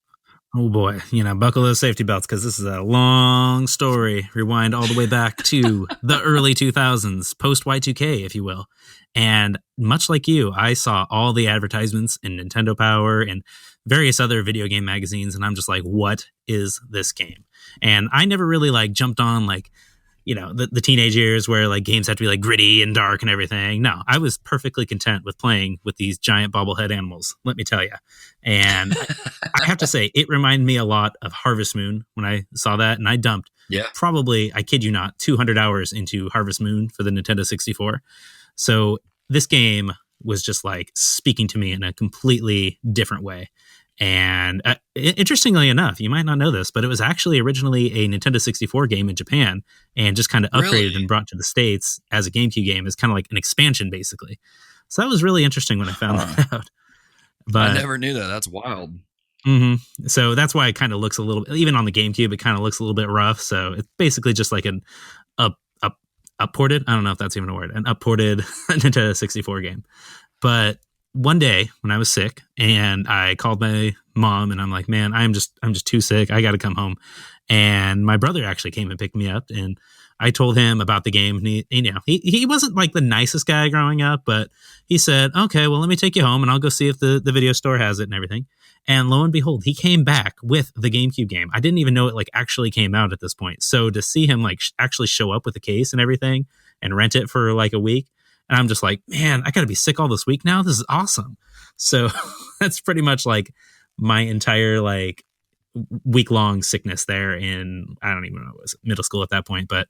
Oh boy, buckle those safety belts, because this is a long story. Rewind all the way back to the early 2000s, post Y2K, if you will. And much like you, I saw all the advertisements in Nintendo Power and various other video game magazines, and I'm just like, what is this game? And I never really jumped on the teenage years where games have to be gritty and dark and everything. No, I was perfectly content with playing with these giant bobblehead animals, let me tell you. And I have to say, it reminded me a lot of Harvest Moon when I saw that. And I dumped probably, I kid you not, 200 hours into Harvest Moon for the Nintendo 64. So this game was just speaking to me in a completely different way. And interestingly enough, you might not know this, but it was actually originally a Nintendo 64 game in Japan, and just kind of upgraded and brought to the States as a GameCube game, as kind of like an expansion, basically. So that was really interesting when I found that out. But I never knew that. That's wild. Mm-hmm. So that's why it kind of looks a little, even on the GameCube, it kind of looks a little bit rough. So it's basically just like an upported, I don't know if that's even a word, an upported Nintendo 64 game. But one day when I was sick, and I called my mom, and I'm like, man, I'm just too sick. I got to come home. And my brother actually came and picked me up, and I told him about the game. And he wasn't the nicest guy growing up, but he said, okay, well, let me take you home and I'll go see if the video store has it and everything. And lo and behold, he came back with the GameCube game. I didn't even know it actually came out at this point. So to see him actually show up with a case and everything and rent it for a week, and I'm just like, man, I got to be sick all this week now. This is awesome. So that's pretty much my entire week-long sickness there in, I don't even know, it was middle school at that point, but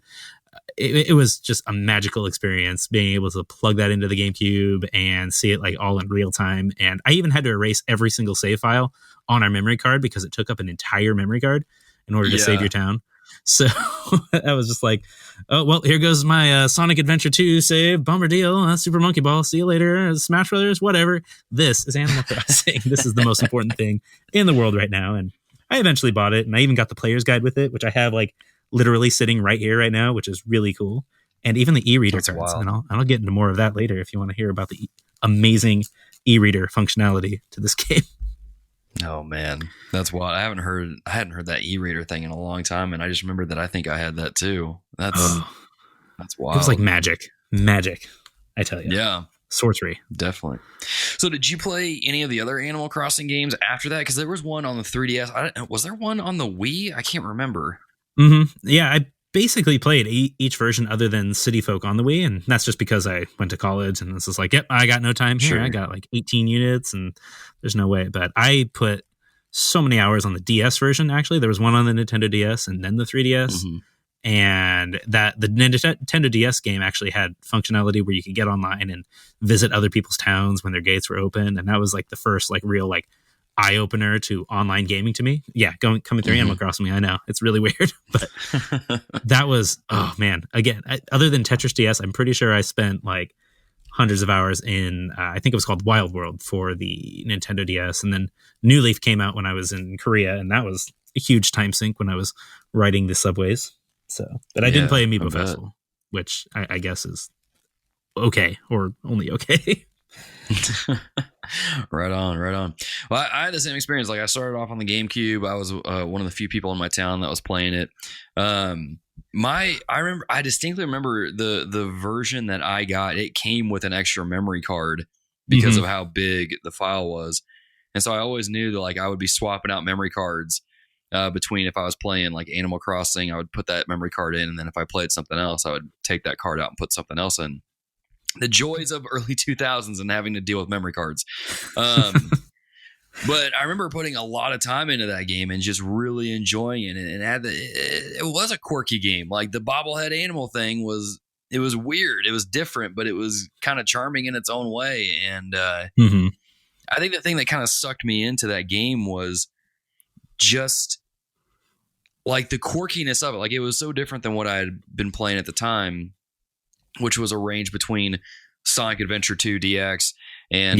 it was just a magical experience being able to plug that into the GameCube and see it all in real time. And I even had to erase every single save file on our memory card because it took up an entire memory card in order to save your town. So I was just like, oh, well, here goes my Sonic Adventure 2 save. Bummer deal. Super Monkey Ball. See you later. Smash Brothers, whatever. This is Animal Crossing. This is the most important thing in the world right now. And I eventually bought it, and I even got the player's guide with it, which I have like literally sitting right here right now, which is really cool. And even the e-reader cards. Wild. And I'll get into more of that later if you want to hear about the amazing e-reader functionality to this game. Oh man, that's wild. I hadn't heard that e-reader thing in a long time, and I just remembered that I think I had that too. That's wild. It was like magic, I tell you. Yeah, sorcery, definitely. So, did you play any of the other Animal Crossing games after that? Because there was one on the 3DS. Was there one on the Wii? I can't remember. Mm-hmm. Yeah, I basically played each version other than City Folk on the Wii, and that's just because I went to college and this is like, yep, I got no time here. Sure. I got like 18 units and there's no way. But I put so many hours on the DS version. Actually, there was one on the Nintendo DS and then the 3DS. Mm-hmm. And that the Nintendo DS game actually had functionality where you could get online and visit other people's towns when their gates were open. And that was like the first like real like eye opener to online gaming to me. Yeah, coming through Animal Crossing. I know it's really weird, but that was, oh man. Again, other than Tetris DS, I'm pretty sure I spent like hundreds of hours in. I think it was called Wild World for the Nintendo DS, and then New Leaf came out when I was in Korea, and that was a huge time sink when I was riding the subways. So, but I didn't play Amiibo Festival, which I guess is okay or only okay. Right on. Well, I had the same experience. Like I started off on the GameCube. I was one of the few people in my town that was playing it. I distinctly remember the version that I got. It came with an extra memory card because of how big the file was, and so I always knew that like I would be swapping out memory cards between if I was playing like Animal Crossing, I would put that memory card in, and then if I played something else, I would take that card out and put something else in. The joys of early 2000s and having to deal with memory cards. But I remember putting a lot of time into that game and just really enjoying it. And it was a quirky game. Like the bobblehead animal thing was weird. It was different, but it was kind of charming in its own way. And I think the thing that kind of sucked me into that game was just like the quirkiness of it. Like it was so different than what I had been playing at the time, which was a range between Sonic Adventure 2 DX and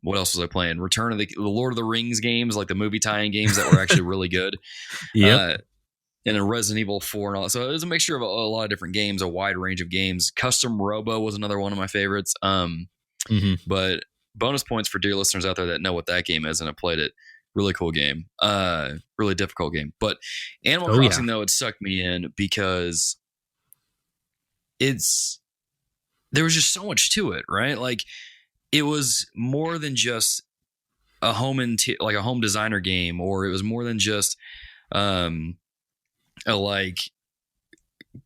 what else was I playing? Return of the Lord of the Rings games, like the movie tie-in games that were actually really good. And a Resident Evil 4 and all that. So it was a mixture of a lot of different games, a wide range of games. Custom Robo was another one of my favorites. But bonus points for dear listeners out there that know what that game is and have played it. Really cool game. Really difficult game. But Animal Crossing, though, it sucked me in because there was just so much to it, right? Like it was more than just a like a home designer game, or it was more than just a like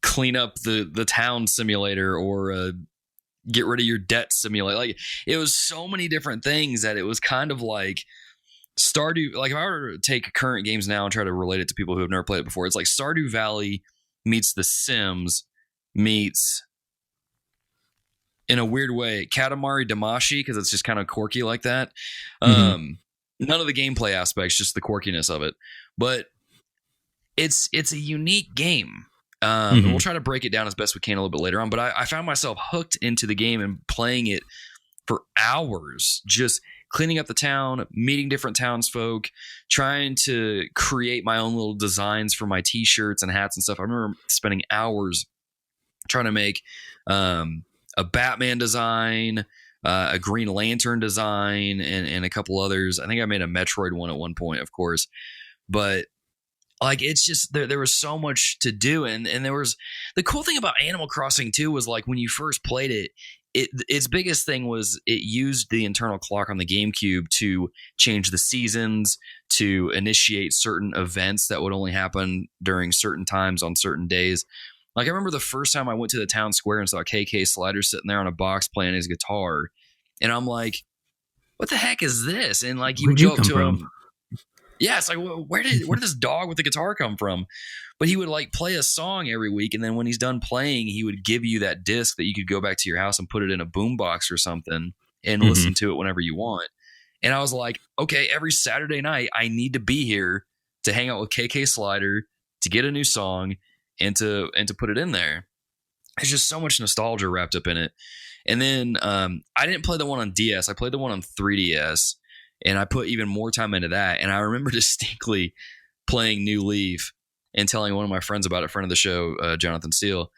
clean up the town simulator or get rid of your debt simulator. Like it was so many different things that it was kind of like Stardew. Like if I were to take current games now and try to relate it to people who have never played it before, it's like Stardew Valley meets The Sims meets, in a weird way, Katamari Damacy, because it's just kind of quirky like that. None of the gameplay aspects, just the quirkiness of it. But it's a unique game. We'll try to break it down as best we can a little bit later on. But I found myself hooked into the game and playing it for hours, just cleaning up the town, meeting different townsfolk, trying to create my own little designs for my t-shirts and hats and stuff. I remember spending hours trying to make a Batman design, a Green Lantern design, and a couple others. I think I made a Metroid one at one point, of course. But like it's just there was so much to do, and there was the cool thing about Animal Crossing too was like when you first played it, its biggest thing was it used the internal clock on the GameCube to change the seasons, to initiate certain events that would only happen during certain times on certain days. Like I remember the first time I went to the town square and saw KK Slider sitting there on a box playing his guitar, and I'm like, "What the heck is this?" And like you would go up to him. Yeah, it's like, where did this dog with the guitar come from? But he would like play a song every week, and then when he's done playing, he would give you that disc that you could go back to your house and put it in a boombox or something and listen to it whenever you want. And I was like, okay, every Saturday night I need to be here to hang out with KK Slider, to get a new song, and to put it in there. There's just so much nostalgia wrapped up in it. And then I didn't play the one on DS. I played the one on 3DS, and I put even more time into that. And I remember distinctly playing New Leaf and telling one of my friends about it, friend of the show, Jonathan Steele,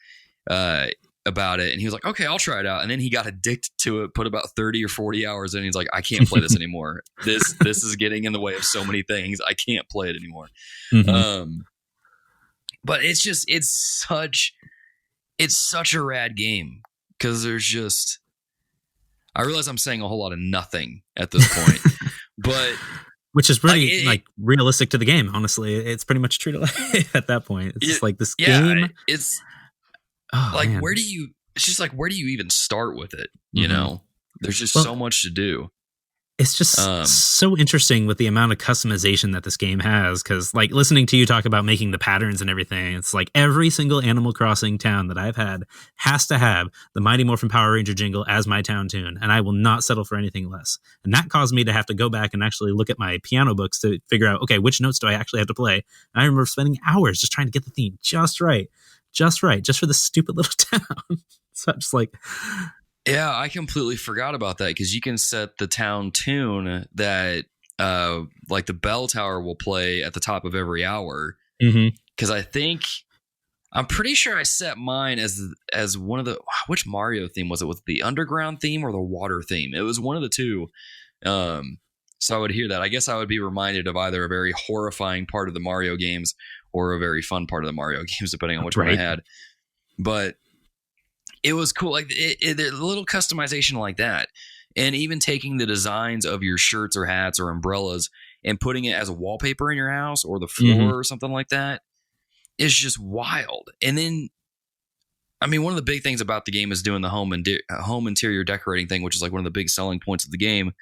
about it. And he was like, okay, I'll try it out. And then he got addicted to it, put about 30 or 40 hours in. He's like, I can't play this anymore. This is getting in the way of so many things. I can't play it anymore. Mm-hmm. But it's such a rad game, because there's just, I realize I'm saying a whole lot of nothing at this point, but which is really like realistic to the game. Honestly, it's pretty much true to life at that point. It's just like this game. It's like, man. It's just like, where do you even start with it? You know, there's just so much to do. It's just so interesting with the amount of customization that this game has, because like listening to you talk about making the patterns and everything, it's like every single Animal Crossing town that I've had has to have the Mighty Morphin Power Ranger jingle as my town tune, and I will not settle for anything less. And that caused me to have to go back and actually look at my piano books to figure out, okay, which notes do I actually have to play? And I remember spending hours just trying to get the theme just right, just for this stupid little town. So I'm just like... Yeah, I completely forgot about that, because you can set the town tune that like the bell tower will play at the top of every hour. Because I'm pretty sure I set mine as one of the, which Mario theme was it? Was it the underground theme or the water theme? It was one of the two. So I would hear that. I guess I would be reminded of either a very horrifying part of the Mario games or a very fun part of the Mario games, depending on which one I had. But it was cool, like a little customization like that, and even taking the designs of your shirts or hats or umbrellas and putting it as a wallpaper in your house or the floor or something like that is just wild. And then, I mean, one of the big things about the game is doing the home interior decorating thing, which is like one of the big selling points of the game.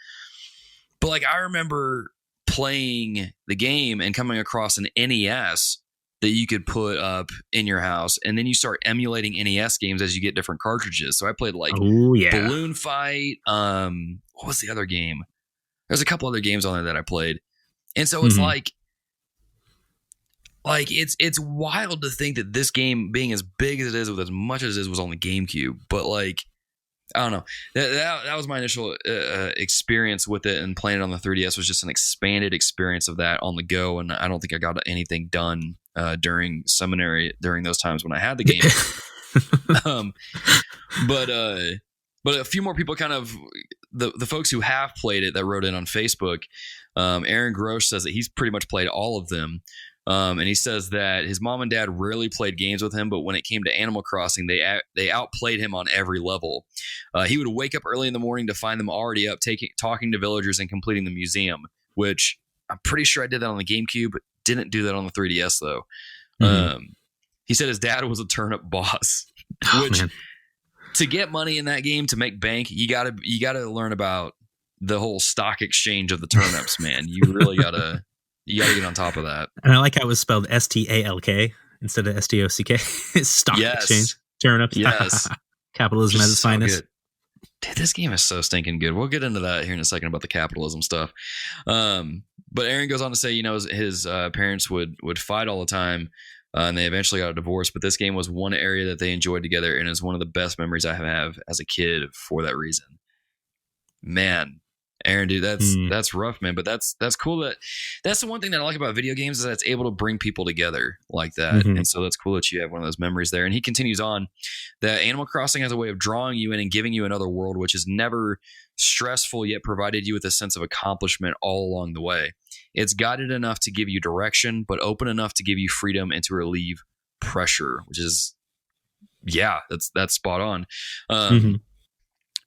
But like, I remember playing the game and coming across an NES that you could put up in your house, and then you start emulating NES games as you get different cartridges. So I played like Balloon Fight. What was the other game? There's a couple other games on there that I played. And so it's like it's wild to think that this game, being as big as it is with as much as it is, was on the GameCube. But like, I don't know. That was my initial experience with it, and playing it on the 3DS was just an expanded experience of that on the go. And I don't think I got anything done during seminary during those times when I had the game. But a few more people, kind of the folks who have played it, that wrote in on Facebook. Aaron Grosh says that he's pretty much played all of them. And he says that his mom and dad rarely played games with him, but when it came to Animal Crossing, they outplayed him on every level. He would wake up early in the morning to find them already up, talking to villagers and completing the museum, which I'm pretty sure I did that on the GameCube, but didn't do that on the 3DS though. He said his dad was a turnip boss, which to get money in that game, to make bank, you gotta learn about the whole stock exchange of the turnips, man. You really gotta get on top of that. And I like how it was spelled STALK instead of STOCK. Stock exchange. Turnips. Yes. Capitalism at its finest. Dude, this game is so stinking good. We'll get into that here in a second about the capitalism stuff. But Aaron goes on to say, you know, his parents would fight all the time, and they eventually got a divorce. But this game was one area that they enjoyed together, and is one of the best memories I have as a kid for that reason. Man, Aaron, dude, that's rough, man. But that's cool. That's the one thing that I like about video games, is that it's able to bring people together like that. And so that's cool that you have one of those memories there. And he continues on that Animal Crossing has a way of drawing you in and giving you another world, which is never stressful, yet provided you with a sense of accomplishment all along the way. It's guided enough to give you direction, but open enough to give you freedom and to relieve pressure, which is, that's spot on.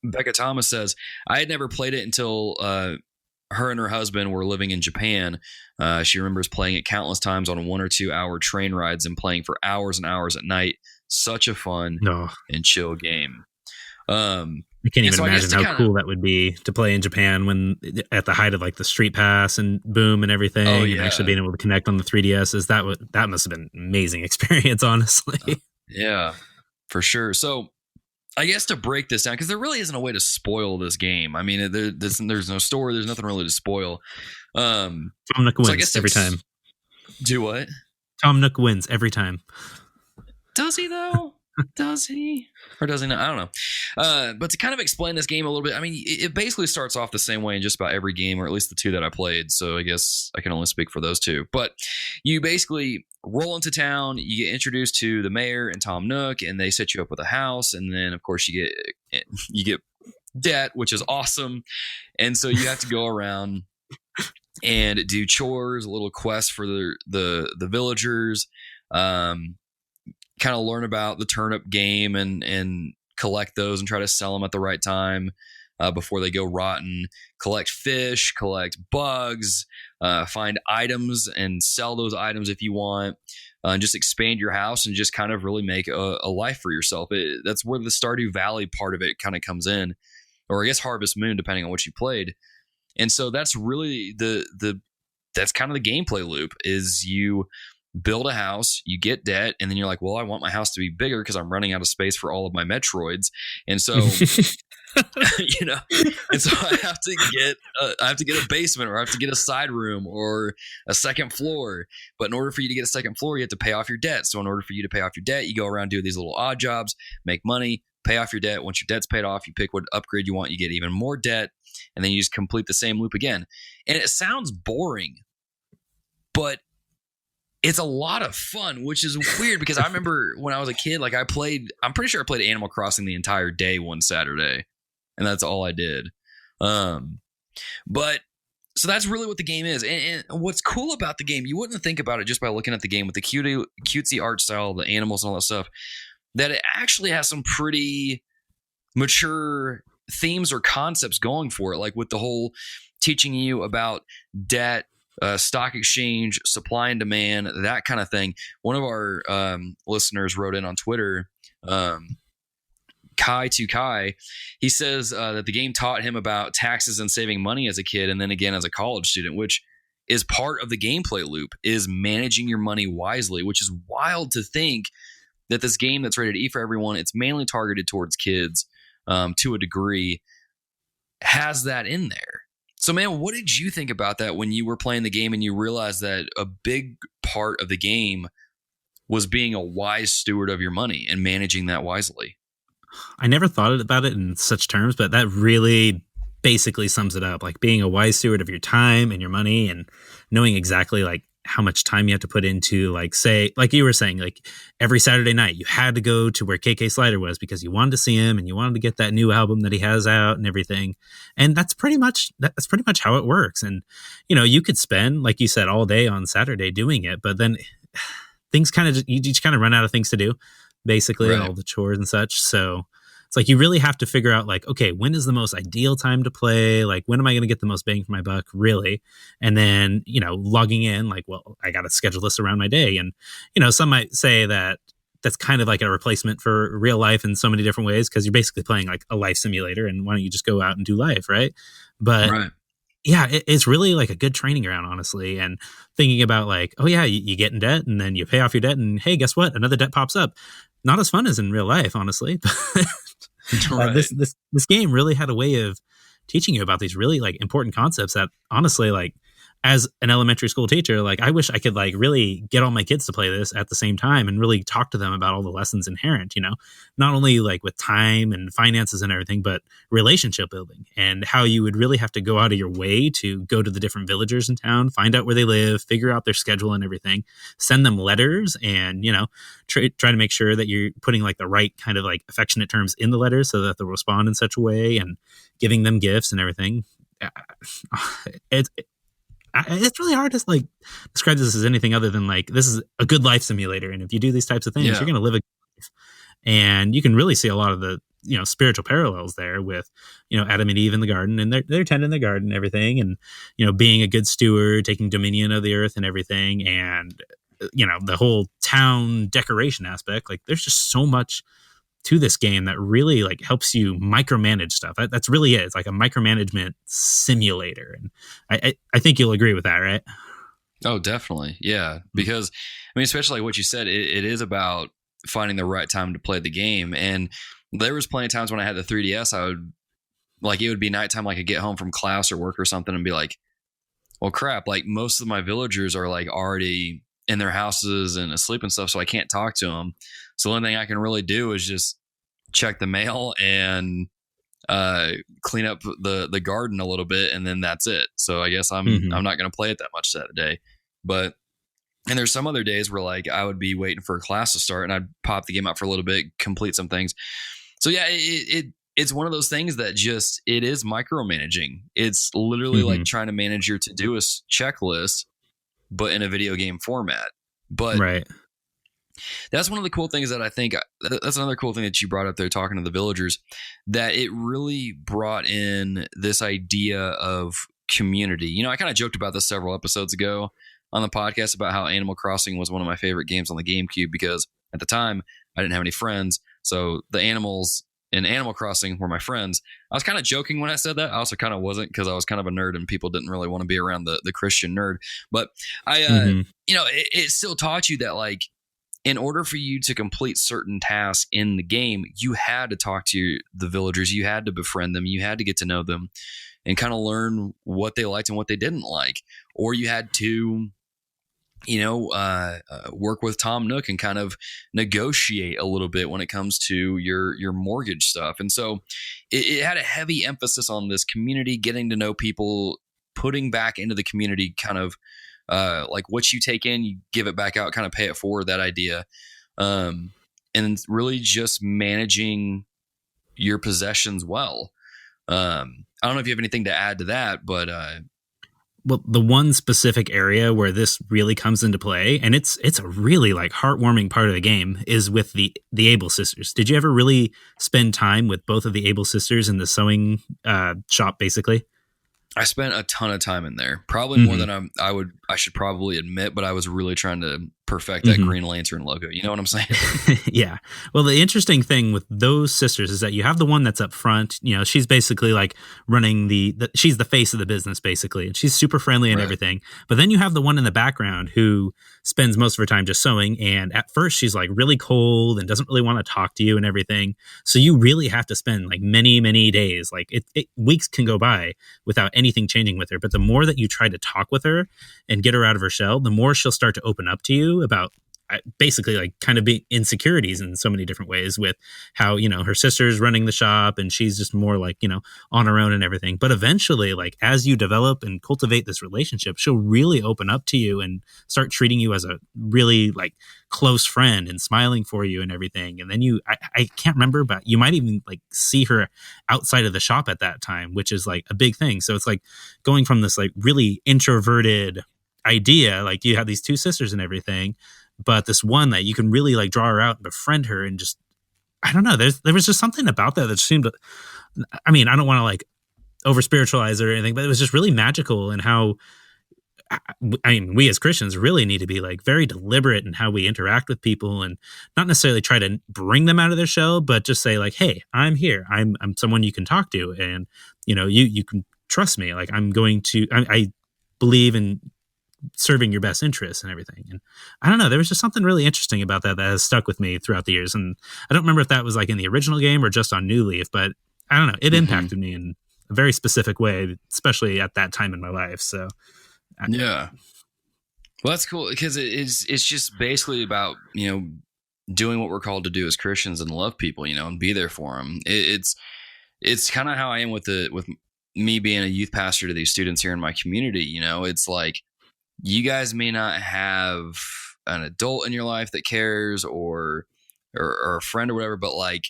Becca Thomas says, I had never played it until her and her husband were living in Japan. She remembers playing it countless times on 1 or 2 hour train rides and playing for hours and hours at night. Such a fun and chill game. I can't even imagine how cool that would be to play in Japan when at the height of like the Street Pass and Boom and everything, and actually being able to connect on the 3DSs. That must have been an amazing experience, honestly. Yeah, for sure. So I guess to break this down, because there really isn't a way to spoil this game. I mean, there's no story. There's nothing really to spoil. I'm not going to win every time. Do what? Tom Nook wins every time. Does he though? Does he? Or does he not? I don't know. But to kind of explain this game a little bit, I mean, it basically starts off the same way in just about every game, or at least the two that I played. So I guess I can only speak for those two. But you basically roll into town, you get introduced to the mayor and Tom Nook, and they set you up with a house. And then, of course, you get debt, which is awesome. And so you have to go around and do chores, a little quest for the villagers. Kind of learn about the turnip game and collect those and try to sell them at the right time before they go rotten. Collect fish, collect bugs, find items and sell those items if you want. And just expand your house and just kind of really make a life for yourself. That's where the Stardew Valley part of it kind of comes in, or I guess Harvest Moon, depending on what you played. And so that's really that's kind of the gameplay loop. Is you build a house, you get debt, and then you're like, well, I want my house to be bigger because I'm running out of space for all of my Metroids. And so, and so I have to get a basement, or I have to get a side room or a second floor. But in order for you to get a second floor, you have to pay off your debt. So in order for you to pay off your debt, you go around, do these little odd jobs, make money, pay off your debt. Once your debt's paid off, you pick what upgrade you want, you get even more debt, and then you just complete the same loop again. And it sounds boring, but it's a lot of fun, which is weird because I remember when I was a kid, like I'm pretty sure I played Animal Crossing the entire day one Saturday, and that's all I did. But so that's really what the game is. And what's cool about the game, you wouldn't think about it just by looking at the game with the cutesy art style, the animals and all that stuff, that it actually has some pretty mature themes or concepts going for it. Like with the whole teaching you about debt, stock exchange, supply and demand, that kind of thing. One of our listeners wrote in on Twitter, Kai, he says that the game taught him about taxes and saving money as a kid, and then again as a college student, which is part of the gameplay loop, is managing your money wisely, which is wild to think that this game that's rated E for everyone, it's mainly targeted towards kids to a degree, has that in there. So, man, what did you think about that when you were playing the game and you realized that a big part of the game was being a wise steward of your money and managing that wisely? I never thought about it in such terms, but that really basically sums it up. Like being a wise steward of your time and your money, and knowing exactly like how much time you have to put into, like, say, like you were saying, like every Saturday night you had to go to where KK Slider was because you wanted to see him and you wanted to get that new album that he has out and everything. And that's pretty much how it works. And, you could spend, like you said, all day on Saturday doing it, but then things you just kind of run out of things to do, basically, right. All the chores and such. So it's like you really have to figure out, like, okay, when is the most ideal time to play? Like, when am I going to get the most bang for my buck, really? And then, logging in, like, well, I got to schedule this around my day. And, some might say that that's kind of like a replacement for real life in so many different ways, because you're basically playing like a life simulator, and why don't you just go out and do life, right? But right. Yeah, it's really like a good training ground, honestly. And thinking about like, oh yeah, you get in debt and then you pay off your debt, and hey, guess what? Another debt pops up. Not as fun as in real life, honestly. Right. This game really had a way of teaching you about these really like important concepts that, honestly, like as an elementary school teacher, like I wish I could like really get all my kids to play this at the same time and really talk to them about all the lessons inherent, not only like with time and finances and everything, but relationship building, and how you would really have to go out of your way to go to the different villagers in town, find out where they live, figure out their schedule and everything, send them letters, and, try to make sure that you're putting like the right kind of like affectionate terms in the letters so that they'll respond in such a way, and giving them gifts and everything. It's really hard to like describe this as anything other than like, this is a good life simulator. And if you do these types of things, you're going to live a good life. And you can really see a lot of the, spiritual parallels there with, Adam and Eve in the garden, and they're tending the garden and everything. And, being a good steward, taking dominion of the earth and everything. And, the whole town decoration aspect, like there's just so much to this game that really like helps you micromanage stuff. That's really it. It's like a micromanagement simulator. And I think you'll agree with that, right? Oh, definitely. Yeah. Because especially like what you said, it is about finding the right time to play the game. And there was plenty of times when I had the 3DS, it would be nighttime, like I'd get home from class or work or something and be like, well, crap, like most of my villagers are like already in their houses and asleep and stuff, so I can't talk to them. So the only thing I can really do is just check the mail and clean up the garden a little bit, and then that's it. So I guess I'm not going to play it that much that day. But and there's some other days where like I would be waiting for a class to start and I'd pop the game out for a little bit, complete some things. So yeah, it's one of those things that just, it is micromanaging. It's literally like trying to manage your to-do checklist, but in a video game format. But right. That's one of the cool things that I think, that's another cool thing that you brought up there talking to the villagers, that it really brought in this idea of community. You know, I kind of joked about this several episodes ago on the podcast about how Animal Crossing was one of my favorite games on the GameCube, because at the time I didn't have any friends. So the animals in Animal Crossing were my friends. I was kind of joking when I said that. I also kind of wasn't, because I was kind of a nerd and people didn't really want to be around the Christian nerd. But I, you know, it still taught you that, like, in order for you to complete certain tasks in the game, you had to talk to the villagers. You had to befriend them. You had to get to know them and kind of learn what they liked and what they didn't like. Or you had to, you know, work with Tom Nook and kind of negotiate a little bit when it comes to your mortgage stuff. And so it had a heavy emphasis on this community, getting to know people, putting back into the community, kind of like what you take in, you give it back out, kind of pay it forward, that idea. And really just managing your possessions well. I don't know if you have anything to add to that, but well, the one specific area where this really comes into play, and it's a really like heartwarming part of the game, is with the Able sisters. Did you ever really spend time with both of the Able sisters in the sewing shop, basically? I spent a ton of time in there, probably more than I should probably admit, but I was really trying to perfect that Green Lantern logo. You know what I'm saying? Yeah. Well, the interesting thing with those sisters is that you have the one that's up front. You know, she's basically like running she's the face of the business, basically, and she's super friendly and everything. But then you have the one in the background who spends most of her time just sewing. And at first she's like really cold and doesn't really want to talk to you and everything. So you really have to spend like many, many days, like weeks can go by without anything changing with her. But the more that you try to talk with her and get her out of her shell, the more she'll start to open up to you about basically like kind of being insecurities in so many different ways, with how, you know, her sister's running the shop and she's just more like, you know, on her own and everything. But eventually, like, as you develop and cultivate this relationship, she'll really open up to you and start treating you as a really like close friend and smiling for you and everything. And then I can't remember, but you might even like see her outside of the shop at that time, which is like a big thing. So it's like going from this like really introverted idea, like you have these two sisters and everything, but this one that you can really like draw her out and befriend her, and just, I don't know, there was just something about that seemed to, I mean, I don't want to like over spiritualize her or anything, but it was just really magical. And how, I mean, we as Christians really need to be like very deliberate in how we interact with people, and not necessarily try to bring them out of their shell, but just say like, hey, I'm here. I'm someone you can talk to, and you know, you can trust me. Like I believe in serving your best interests and everything. And I don't know, there was just something really interesting about that has stuck with me throughout the years. And I don't remember if that was like in the original game or just on New Leaf, but I don't know, it impacted me in a very specific way, especially at that time in my life. So yeah, well, that's cool, because it's just basically about, you know, doing what we're called to do as Christians and love people, you know, and be there for them. It's kind of how I am with me being a youth pastor to these students here in my community. You know, it's like, you guys may not have an adult in your life that cares, or a friend or whatever, but like,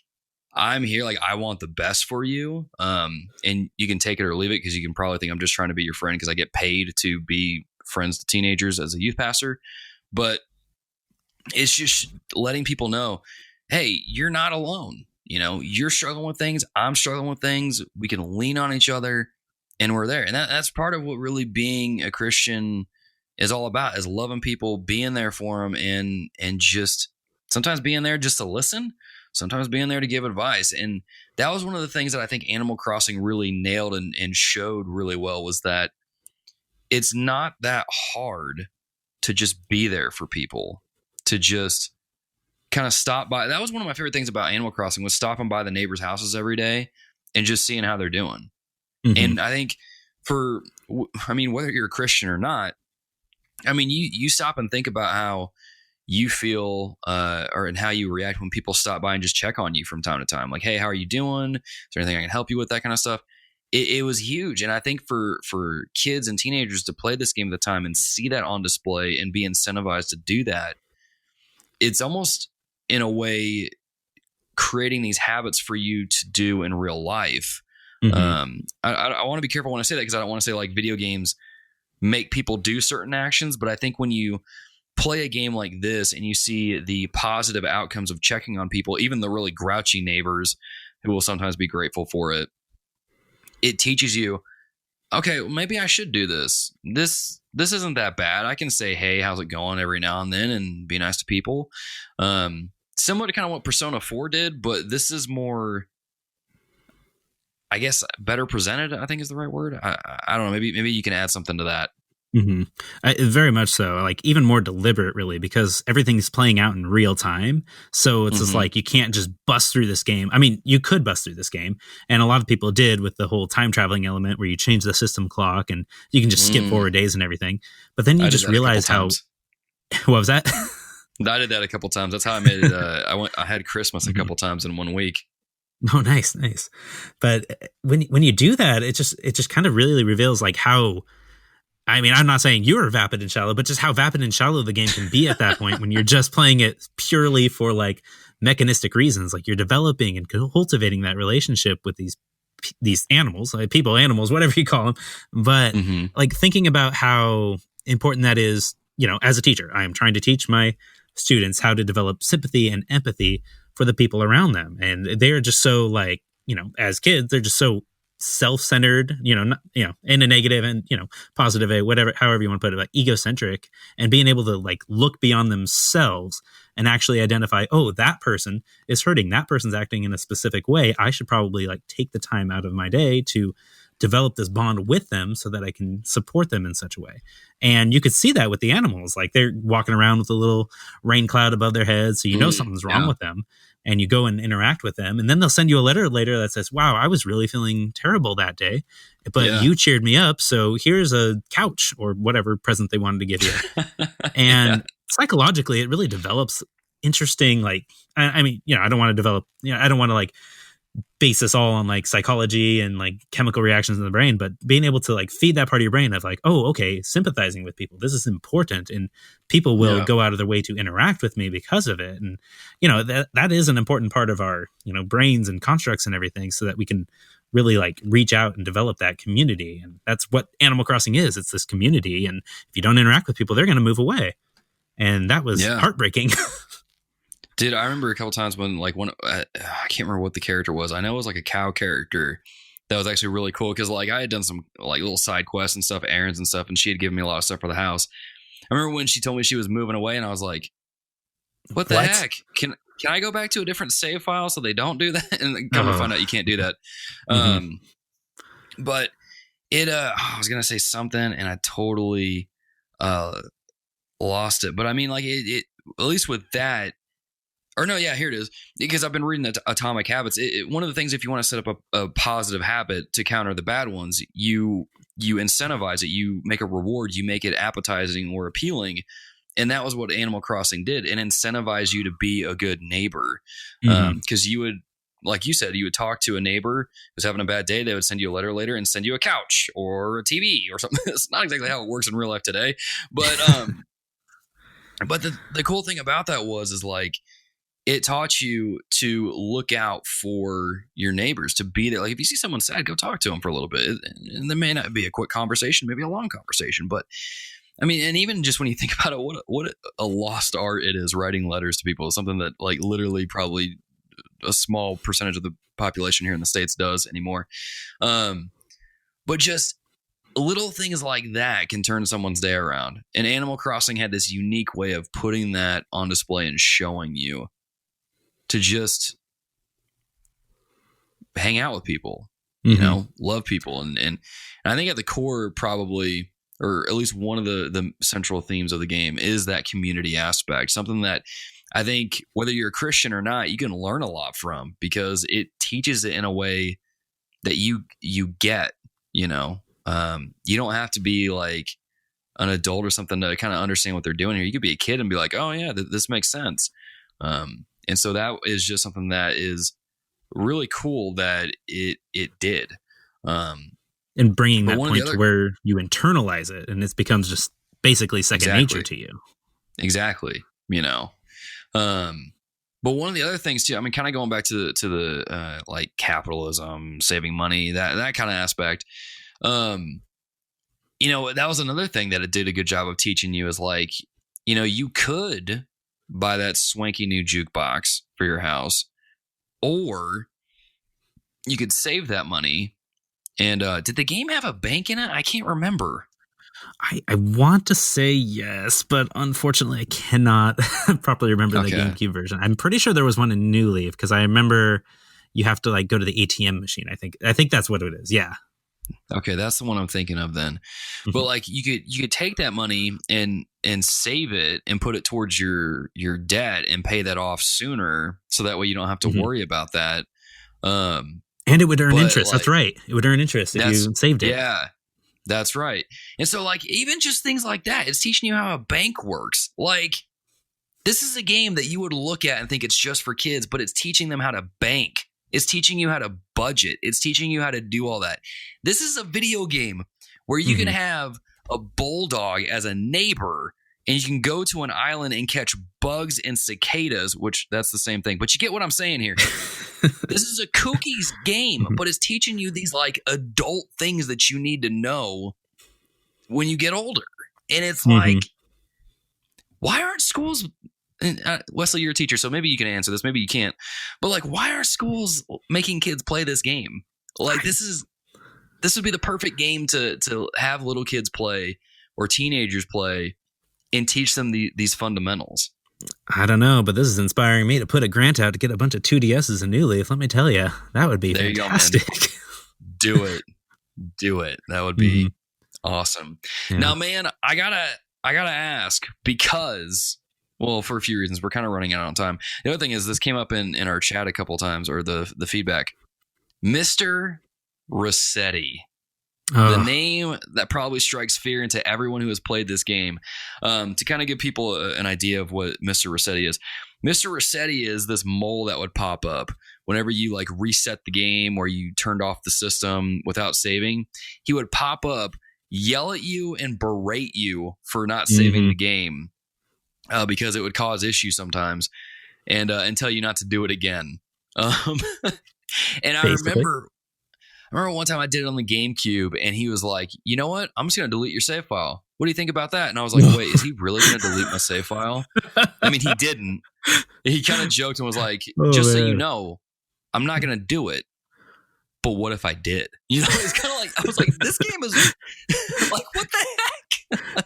I'm here, like, I want the best for you. And you can take it or leave it, because you can probably think I'm just trying to be your friend because I get paid to be friends to teenagers as a youth pastor. But it's just letting people know, hey, you're not alone. You know, you're struggling with things. I'm struggling with things. We can lean on each other, and we're there. And that's part of what really being a Christian is all about, is loving people, being there for them, and just sometimes being there just to listen, sometimes being there to give advice. And that was one of the things that I think Animal Crossing really nailed and showed really well, was that it's not that hard to just be there for people, to just kind of stop by. That was one of my favorite things about Animal Crossing, was stopping by the neighbors' houses every day and just seeing how they're doing. And I think whether you're a Christian or not, I mean, you stop and think about how you feel and how you react when people stop by and just check on you from time to time. Like, hey, how are you doing? Is there anything I can help you with? That kind of stuff. It was huge. And I think for kids and teenagers to play this game at the time and see that on display and be incentivized to do that, it's almost in a way creating these habits for you to do in real life. Mm-hmm. I want to be careful when I say that, because I don't want to say like video games make people do certain actions. But I think when you play a game like this and you see the positive outcomes of checking on people, even the really grouchy neighbors who will sometimes be grateful for it, it teaches you, okay, well, maybe I should do this. This isn't that bad. I can say, hey, how's it going every now and then and be nice to people. Similar to kind of what Persona 4 did, but this is more, I guess, better presented, I think is the right word. I don't know. Maybe you can add something to that. Mm-hmm. Very much so. Like even more deliberate, really, because everything's playing out in real time. So it's just like you can't just bust through this game. I mean, you could bust through this game, and a lot of people did with the whole time traveling element, where you change the system clock and you can just skip forward days and everything. But then you just realize how. What was that? I did that a couple times. That's how I made it. I had Christmas a couple times in 1 week. Oh, nice. But when you do that, it just kind of really reveals like how. I mean, I'm not saying you're vapid and shallow, but just how vapid and shallow the game can be at that point when you're just playing it purely for like mechanistic reasons. Like you're developing and cultivating that relationship with these animals, like people, animals, whatever you call them. But like thinking about how important that is, you know, as a teacher, I am trying to teach my students how to develop sympathy and empathy for the people around them. And they're just so like, you know, as kids, they're just so self-centered, in a negative and, positive way, whatever, however you want to put it, like egocentric, and being able to like look beyond themselves and actually identify, oh, that person is hurting. That person's acting in a specific way. I should probably like take the time out of my day to develop this bond with them so that I can support them in such a way. And you could see that with the animals, like they're walking around with a little rain cloud above their heads. So, something's wrong with them. And you go and interact with them, and then they'll send you a letter later that says, wow, I was really feeling terrible that day, but you cheered me up. So here's a couch or whatever present they wanted to give you. And psychologically, it really develops interesting, like, I mean, I don't want to develop, I don't want to like base this all on like psychology and like chemical reactions in the brain, but being able to like feed that part of your brain of like, oh, okay, sympathizing with people, this is important, and people will go out of their way to interact with me because of it. And that is an important part of our brains and constructs and everything, so that we can really like reach out and develop that community. And that's what Animal Crossing is. It's this community, and if you don't interact with people, they're going to move away. And that was heartbreaking. Dude, I remember a couple times when like I can't remember what the character was. I know it was like a cow character that was actually really cool, because like I had done some like little side quests and stuff, errands and stuff, and she had given me a lot of stuff for the house. I remember when she told me she was moving away, and I was like, what the heck? Can I go back to a different save file so they don't do that? And come to find out you can't do that. But it I was gonna say something and I totally lost it. But I mean, like it at least with that. Or no, yeah, here it is. Because I've been reading the Atomic Habits. One of the things, if you want to set up a positive habit to counter the bad ones, you incentivize it. You make a reward. You make it appetizing or appealing. And that was what Animal Crossing did. It incentivized you to be a good neighbor. Because you would, like you said, you would talk to a neighbor who's having a bad day. They would send you a letter later and send you a couch or a TV or something. It's not exactly how it works in real life today. But but the cool thing about that is like, it taught you to look out for your neighbors, to be there. Like if you see someone sad, go talk to them for a little bit. And there may not be a quick conversation, maybe a long conversation. But I mean, and even just when you think about it, what a lost art it is, writing letters to people. It's something that like literally probably a small percentage of the population here in the States does anymore. But just little things like that can turn someone's day around. And Animal Crossing had this unique way of putting that on display and showing you to just hang out with people, love people. And I think at the core, probably, or at least one of the central themes of the game is that community aspect, something that I think whether you're a Christian or not, you can learn a lot from, because it teaches it in a way that you get, you don't have to be like an adult or something to kind of understand what they're doing here. You could be a kid and be like, oh yeah, this makes sense. And so that is just something that is really cool that it did. And bringing that point to where you internalize it and it becomes just basically second nature to you. Exactly. You know, but one of the other things too, I mean, kind of going back to the like capitalism, saving money, that kind of aspect. You know, that was another thing that it did a good job of teaching you is like, you know, you could buy that swanky new jukebox for your house, or you could save that money. And did the game have a bank in it? I can't remember. I want to say yes, but unfortunately I cannot properly remember the GameCube version. I'm pretty sure there was one in New Leaf because I remember you have to like go to the ATM machine. I think that's what it is. Yeah. Okay, that's the one I'm thinking of then. But like you could take that money and save it and put it towards your debt and pay that off sooner, so that way you don't have to worry about that. And it would earn interest. Like, that's right. It would earn interest if you saved it. Yeah, that's right. And so like even just things like that, it's teaching you how a bank works. Like this is a game that you would look at and think it's just for kids, but it's teaching them how to bank. It's teaching you how to budget. It's teaching you how to do all that. This is a video game where you can have a bulldog as a neighbor and you can go to an island and catch bugs and cicadas, which that's the same thing. But you get what I'm saying here. This is a cookies game, but it's teaching you these like adult things that you need to know when you get older. And it's like, why aren't schools... Wesley, you're a teacher, so maybe you can answer this. Maybe you can't. But like, why are schools making kids play this game? Like, this would be the perfect game to have little kids play or teenagers play and teach them these fundamentals. I don't know, but this is inspiring me to put a grant out to get a bunch of 2DSs in New Leaf. Let me tell you, that would be fantastic. You go, man. Do it. That would be awesome. Yeah. Now, man, I gotta ask because. Well, for a few reasons, we're kind of running out on time. The other thing is this came up in our chat a couple of times, or the feedback. Mr. Rossetti. The name that probably strikes fear into everyone who has played this game. To kind of give people an idea of what Mr. Rossetti is. Mr. Rossetti is this mole that would pop up whenever you like reset the game or you turned off the system without saving. He would pop up, yell at you, and berate you for not saving the game. Because it would cause issues sometimes, and tell you not to do it again. And I remember one time I did it on the GameCube, and he was like, "You know what? I'm just going to delete your save file. What do you think about that?" And I was like, "Wait, is he really going to delete my save file?" I mean, he didn't. He kind of joked and was like, "Just so you know, I'm not going to do it. But what if I did?" You know, it's kind of like I was like, "This game is like what the heck."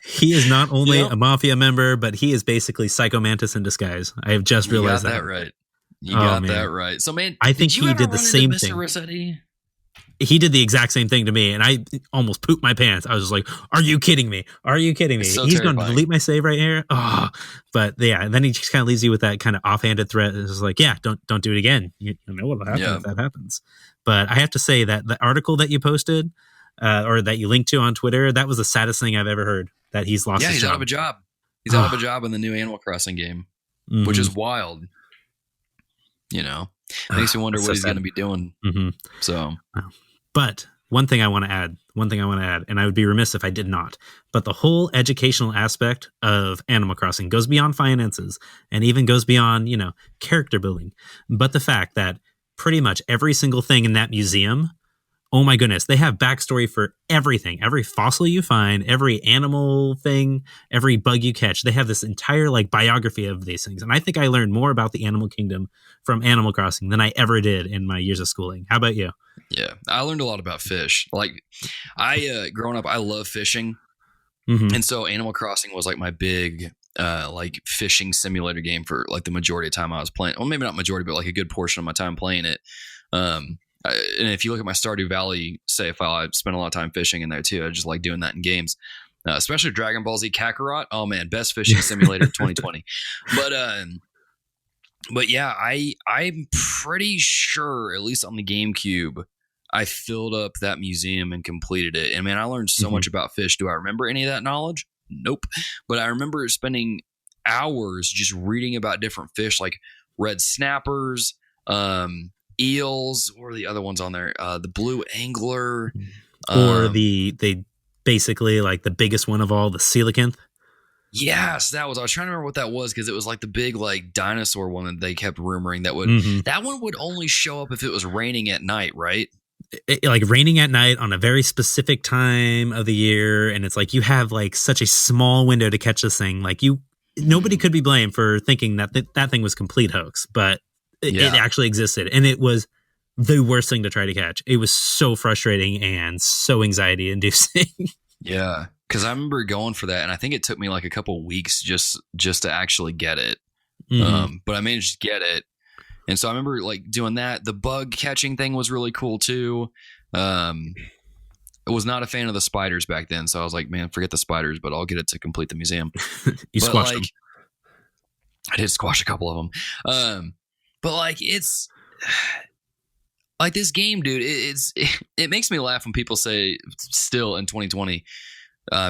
He is not only a mafia member, but he is basically Psycho Mantis in disguise. I have just realized that. You got that right. So, man, I think he did the same thing. Rossetti? He did the exact same thing to me, and I almost pooped my pants. I was just like, "Are you kidding me? Are you kidding me?" So He's going to delete my save right here. Oh, but yeah, and then he just kind of leaves you with that kind of offhanded threat. It's just like, "Yeah, don't do it again. You know what'll happen if that happens." But I have to say that the article that you posted. Or that you linked to on Twitter, that was the saddest thing I've ever heard, that he's lost his job. Yeah, he's out of a job. He's out of a job in the new Animal Crossing game, which is wild. You know, makes you wonder what he's going to be doing. So, but one thing I want to add, and I would be remiss if I did not, but the whole educational aspect of Animal Crossing goes beyond finances and even goes beyond, character building. But the fact that pretty much every single thing in that museum, oh my goodness, they have backstory for everything. Every fossil you find, every animal thing, every bug you catch. They have this entire biography of these things. And I think I learned more about the animal kingdom from Animal Crossing than I ever did in my years of schooling. How about you? Yeah, I learned a lot about fish. Like growing up, I love fishing. And so Animal Crossing was like my big fishing simulator game for like the majority of time I was playing. Well, maybe not majority, but like a good portion of my time playing it. And if you look at my Stardew Valley save file, I spent a lot of time fishing in there too. I just like doing that in games, especially Dragon Ball Z Kakarot. Oh man, best fishing simulator of 2020. But yeah, I'm pretty sure, at least on the GameCube, I filled up that museum and completed it. And man, I learned so much about fish. Do I remember any of that knowledge? Nope. But I remember spending hours just reading about different fish, like red snappers, eels. What are the other ones on there? The blue angler. Or they basically like the biggest one of all, the coelacanth. Yes, I was trying to remember what that was, because it was like the big like dinosaur one that they kept rumoring that that one would only show up if it was raining at night, right? Like raining at night on a very specific time of the year, and it's like you have like such a small window to catch this thing. Like nobody could be blamed for thinking that that thing was complete hoax, but it actually existed, and it was the worst thing to try to catch. It was so frustrating and so anxiety inducing. Yeah, because I remember going for that, and I think it took me like a couple weeks just to actually get it. But I managed to get it. And so I remember like doing that. The bug catching thing was really cool too. I was not a fan of the spiders back then, so I was like, man, forget the spiders, but I'll get it to complete the museum. You squashed them. I did squash a couple of them. But like, it's like this game, dude, it makes me laugh when people say, still in 2020,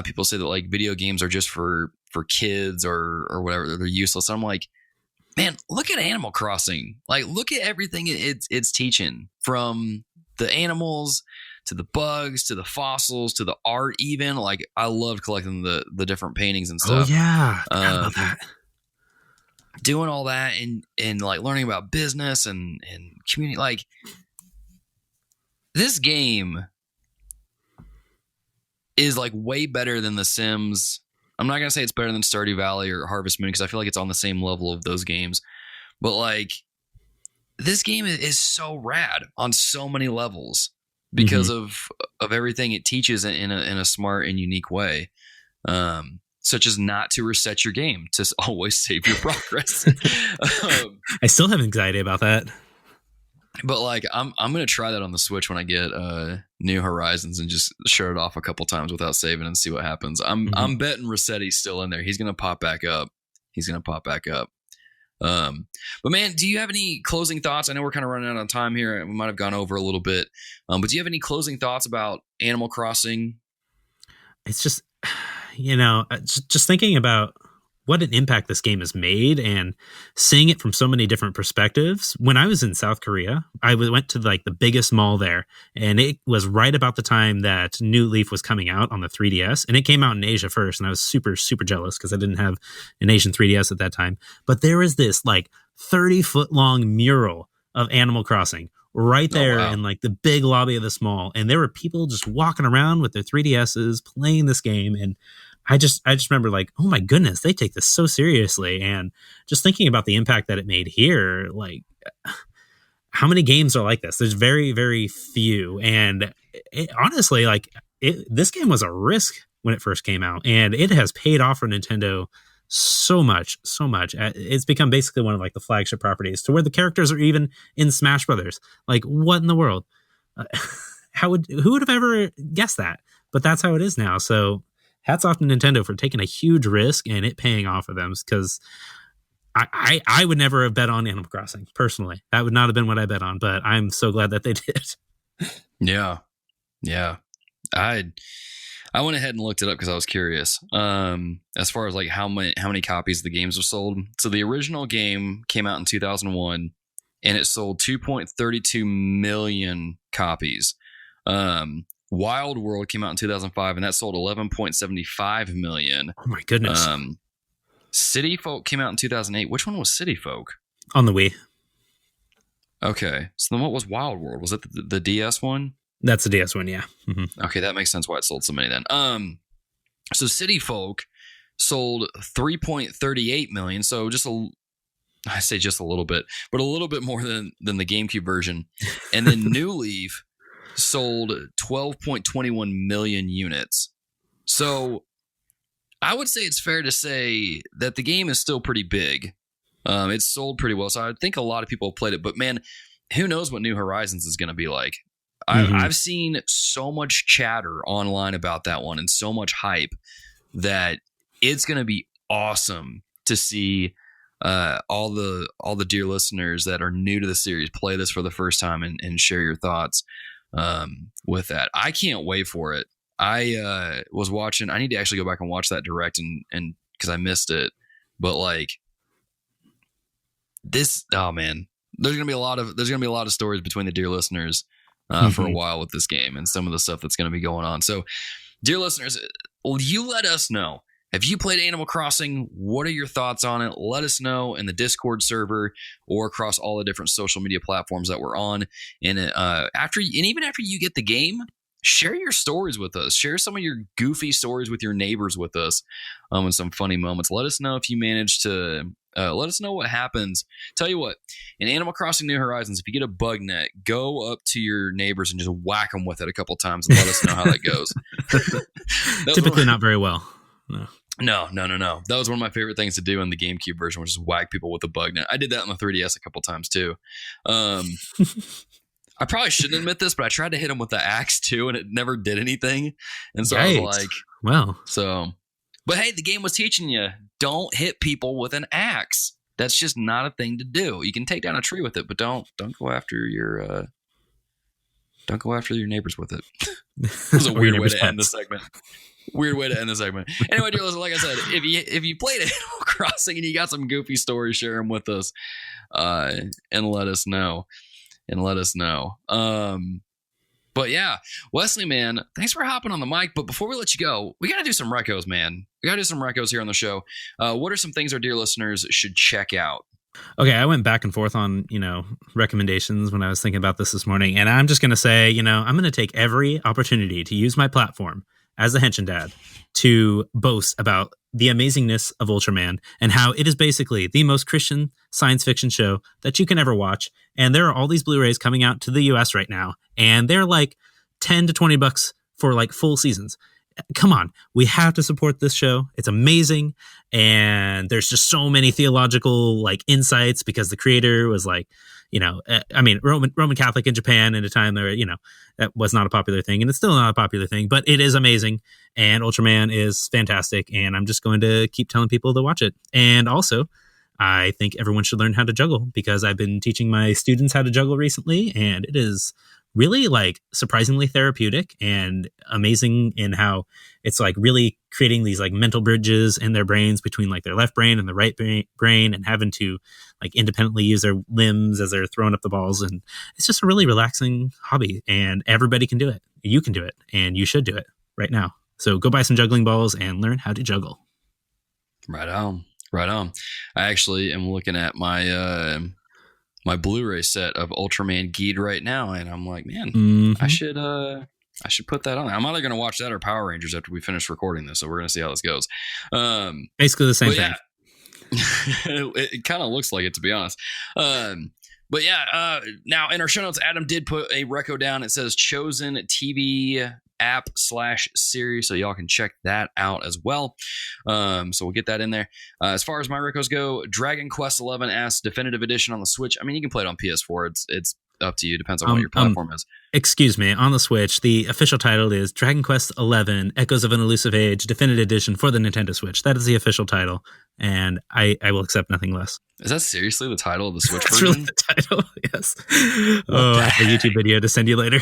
people say that like video games are just for kids or whatever, they're useless. I'm like, man, look at Animal Crossing. Like, look at everything it's teaching, from the animals to the bugs to the fossils to the art. Even like, I loved collecting the different paintings and stuff. Oh yeah, I forgot about that. Doing all that and like learning about business and community. Like, this game is like way better than The Sims. I'm not going to say it's better than Stardew Valley or Harvest Moon, because I feel like it's on the same level of those games. But like, this game is so rad on so many levels because of everything it teaches in a smart and unique way. Such as not to reset your game, to always save your progress. I still have anxiety about that. But like, I'm gonna try that on the Switch when I get New Horizons, and just shut it off a couple times without saving and see what happens. I'm betting Rossetti's still in there. He's gonna pop back up. But man, do you have any closing thoughts? I know we're kind of running out of time here. We might have gone over a little bit. But do you have any closing thoughts about Animal Crossing? It's just, just thinking about what an impact this game has made and seeing it from so many different perspectives. When I was in South Korea, I went to like the biggest mall there, and it was right about the time that New Leaf was coming out on the 3DS, and it came out in Asia first. And I was super, super jealous because I didn't have an Asian 3DS at that time. But there was this like 30-foot long mural of Animal Crossing right there in like the big lobby of this mall. And there were people just walking around with their 3DSs playing this game. And I just remember like, oh my goodness, they take this so seriously. And just thinking about the impact that it made here, like how many games are like this? There's very, very few. And honestly, like this game was a risk when it first came out, and it has paid off for Nintendo so much. It's become basically one of like the flagship properties, to where the characters are even in Smash Brothers. Like, what in the world? Who would have ever guessed that? But that's how it is now. So hats off to Nintendo for taking a huge risk and it paying off for them, because I would never have bet on Animal Crossing personally. That would not have been what I bet on, but I'm so glad that they did. Yeah. I went ahead and looked it up because I was curious. As far as like how many copies the games have sold. So the original game came out in 2001, and it sold 2.32 million copies. Wild World came out in 2005, and that sold 11.75 million. Oh my goodness. City Folk came out in 2008. Which one was City Folk? On the Wii. Okay. So then what was Wild World? Was it the DS one? That's the DS one, yeah. Mm-hmm. Okay, that makes sense why it sold so many then. So City Folk sold 3.38 million. So I say just a little bit, but a little bit more than the GameCube version. And then New Leaf sold 12.21 million units. So I would say it's fair to say that the game is still pretty big. It's sold pretty well. So I think a lot of people have played it, but man, who knows what New Horizons is going to be like. I've seen so much chatter online about that one and so much hype that it's going to be awesome to see all the dear listeners that are new to the series play this for the first time and share your thoughts with that. I can't wait for it. I was watching. I need to actually go back and watch that direct and because I missed it. But like this, oh man, there's gonna be a lot of stories between the dear listeners for a while with this game and some of the stuff that's gonna be going on. So, dear listeners, will you let us know? Have you played Animal Crossing? What are your thoughts on it? Let us know in the Discord server or across all the different social media platforms that we're on. And even after you get the game, share your stories with us. Share some of your goofy stories with your neighbors with us, and some funny moments. Let us know if you manage to. Let us know what happens. Tell you what, in Animal Crossing New Horizons, if you get a bug net, go up to your neighbors and just whack them with it a couple times and let us know how that goes. Typically not very well. No. That was one of my favorite things to do in the GameCube version, was just whack people with a bug net. I did that on the 3DS a couple times too. I probably shouldn't admit this, but I tried to hit him with the axe too, and it never did anything. And so I was like, well, but hey, the game was teaching you, don't hit people with an axe. That's just not a thing to do. You can take down a tree with it, but don't go after your neighbors with it. It was a weird way to end the segment. Anyway, dear listeners, like I said, if you played Animal Crossing and you got some goofy stories, share them with us, and let us know. But yeah, Wesley, man, thanks for hopping on the mic. But before we let you go, we got to do some recos, man. We got to do some recos here on the show. What are some things our dear listeners should check out? Okay, I went back and forth on, recommendations when I was thinking about this morning. And I'm just going to say, I'm going to take every opportunity to use my platform as the Henshin Dad to boast about the amazingness of Ultraman and how it is basically the most Christian science fiction show that you can ever watch. And there are all these Blu-rays coming out to the US right now, and they're like $10 to $20 for like full seasons. Come on, we have to support this show. It's amazing. And there's just so many theological like insights because the creator was like, Roman Catholic in Japan at a time there, that was not a popular thing, and it's still not a popular thing, but it is amazing. And Ultraman is fantastic. And I'm just going to keep telling people to watch it. And also, I think everyone should learn how to juggle because I've been teaching my students how to juggle recently, and it is really like surprisingly therapeutic and amazing in how it's like really creating these like mental bridges in their brains between like their left brain and the right brain and having to like independently use their limbs as they're throwing up the balls. And it's just a really relaxing hobby, and everybody can do it. You can do it, and you should do it right now. So go buy some juggling balls and learn how to juggle. Right on. I actually am looking at my my Blu-ray set of Ultraman Geed right now, and I'm like, man, I should put that on. I'm either going to watch that or Power Rangers after we finish recording this, so we're going to see how this goes. Basically the same thing. It kind of looks like it, to be honest. But yeah, now in our show notes, Adam did put a reco down. It says Chosen TV app/series, so y'all can check that out as well. So we'll get that in there. As far as my recos go, Dragon Quest 11 S Definitive Edition on the Switch. I mean, you can play it on PS4. It's up to you. Depends on what your platform is. Excuse me. On the Switch, the official title is Dragon Quest 11 Echoes of an Elusive Age Definitive Edition for the Nintendo Switch. That is the official title, and I will accept nothing less. Is that seriously the title of the Switch That's version? Really the title, yes. I have a YouTube video to send you later.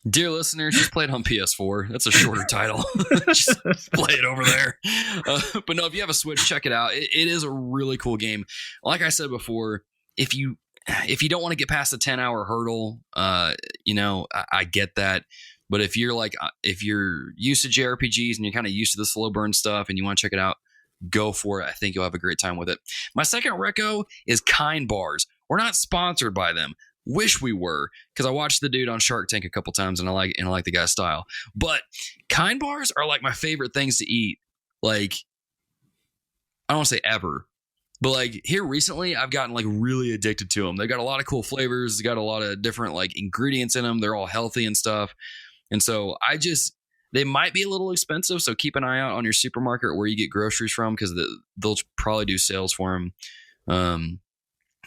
Dear listeners, just play it on PS4. That's a shorter title. Just play it over there. But no, if you have a Switch, check it out. It is a really cool game. Like I said before, if you don't want to get past the 10-hour hurdle, I get that. But if you're used to JRPGs and you're kind of used to the slow burn stuff and you want to check it out, go for it. I think you'll have a great time with it. My second reco is Kind Bars. We're not sponsored by them. Wish we were, because I watched the dude on Shark Tank a couple times and I like the guy's style. But Kind Bars are like my favorite things to eat. Like, I don't want to say ever, but like here recently, I've gotten like really addicted to them. They got a lot of cool flavors. They got a lot of different like ingredients in them. They're all healthy and stuff. And so they might be a little expensive. So keep an eye out on your supermarket where you get groceries from, because they'll probably do sales for them.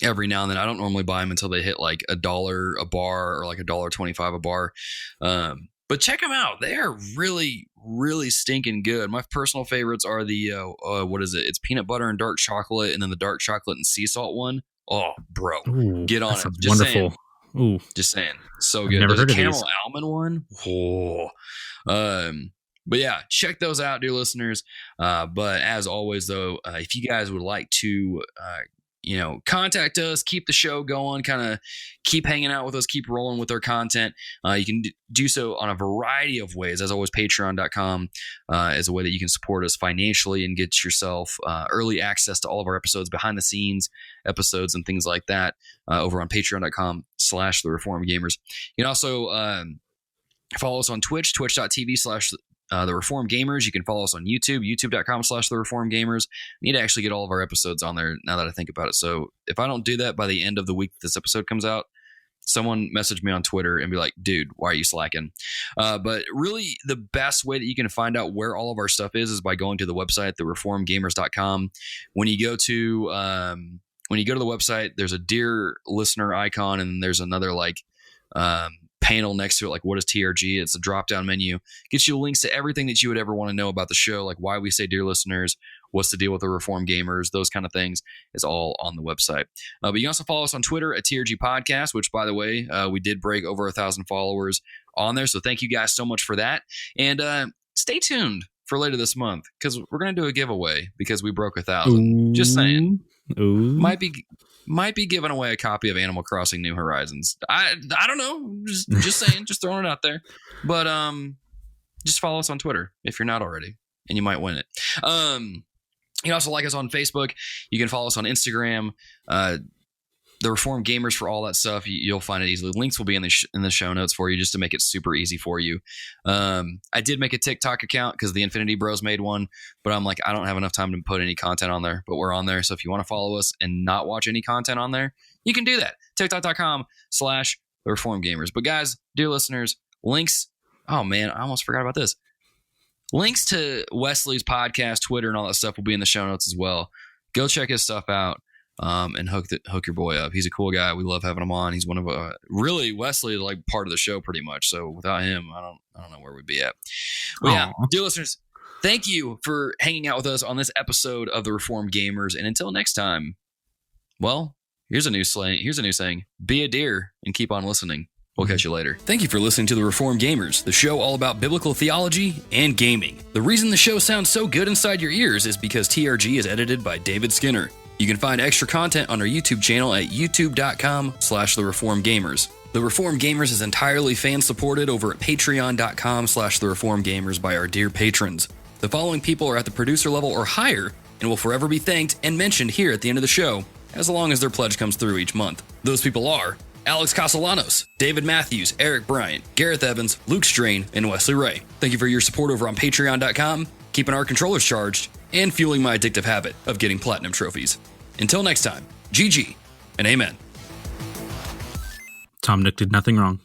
Every now and then. I don't normally buy them until they hit like $1 a bar or like $1.25 a bar. But check them out. They are really, really stinking good. My personal favorites are the, what is it? It's peanut butter and dark chocolate, and then the dark chocolate and sea salt one. Oh, bro. Ooh, get on it. Just wonderful. Saying. Just saying. So good. Never There's heard a of caramel almond one. Oh. But yeah, check those out, dear listeners. But as always, though, if you guys would like to, contact us, keep the show going, kind of keep hanging out with us, keep rolling with our content, you can do so on a variety of ways. As always, patreon.com is a way that you can support us financially and get yourself early access to all of our episodes, behind the scenes episodes and things like that over on patreon.com/thereformedgamers. You can also follow us on Twitch, twitch.tv/The Reformed Gamers. You can follow us on YouTube, youtube.com/The Reformed Gamers. I need to actually get all of our episodes on there now that I think about it. So if I don't do that by the end of the week this episode comes out, someone message me on Twitter and be like, dude, why are you slacking? But really the best way that you can find out where all of our stuff is by going to the website, thereformedgamers.com. When you go to the website, there's a dear listener icon and there's another panel next to it, like what is TRG? It's a drop-down menu. Gets you links to everything that you would ever want to know about the show, like why we say dear listeners, what's the deal with the Reformed Gamers, those kind of things is all on the website. But you can also follow us on Twitter at TRG Podcast, which, by the way, we did break over 1,000 followers on there. So thank you guys so much for that. And stay tuned for later this month because we're going to do a giveaway because we broke 1,000. Just saying. Ooh. Might be giving away a copy of Animal Crossing New Horizons. I don't know. Just saying, just throwing it out there. But just follow us on Twitter if you're not already, and you might win it. You can also like us on Facebook. You can follow us on Instagram. The Reformed Gamers for all that stuff. You'll find it easily. Links will be in the show notes for you just to make it super easy for you. I did make a TikTok account because the Infinity Bros made one, but I'm like, I don't have enough time to put any content on there, but we're on there. So if you want to follow us and not watch any content on there, you can do that. TikTok.com/The Reformed Gamers. But guys, dear listeners, links. Oh man, I almost forgot about this. Links to Wesley's podcast, Twitter, and all that stuff will be in the show notes as well. Go check his stuff out. And hook your boy up. He's a cool guy. We love having him on. He's one of really Wesley, like part of the show pretty much. So without him, I don't know where we'd be at. But yeah, dear listeners, thank you for hanging out with us on this episode of The Reformed Gamers. And until next time, well, here's a new saying: be a deer and keep on listening. We'll catch you later. Thank you for listening to The Reformed Gamers, the show all about biblical theology and gaming. The reason the show sounds so good inside your ears is because TRG is edited by David Skinner. You can find extra content on our YouTube channel at youtube.com/The Reformed Gamers. The Reformed Gamers is entirely fan-supported over at patreon.com/The Reformed Gamers by our dear patrons. The following people are at the producer level or higher and will forever be thanked and mentioned here at the end of the show, as long as their pledge comes through each month. Those people are Alex Castellanos, David Matthews, Eric Bryant, Gareth Evans, Luke Strain, and Wesley Ray. Thank you for your support over on patreon.com, keeping our controllers charged, and fueling my addictive habit of getting platinum trophies. Until next time, GG and amen. Tom Nook did nothing wrong.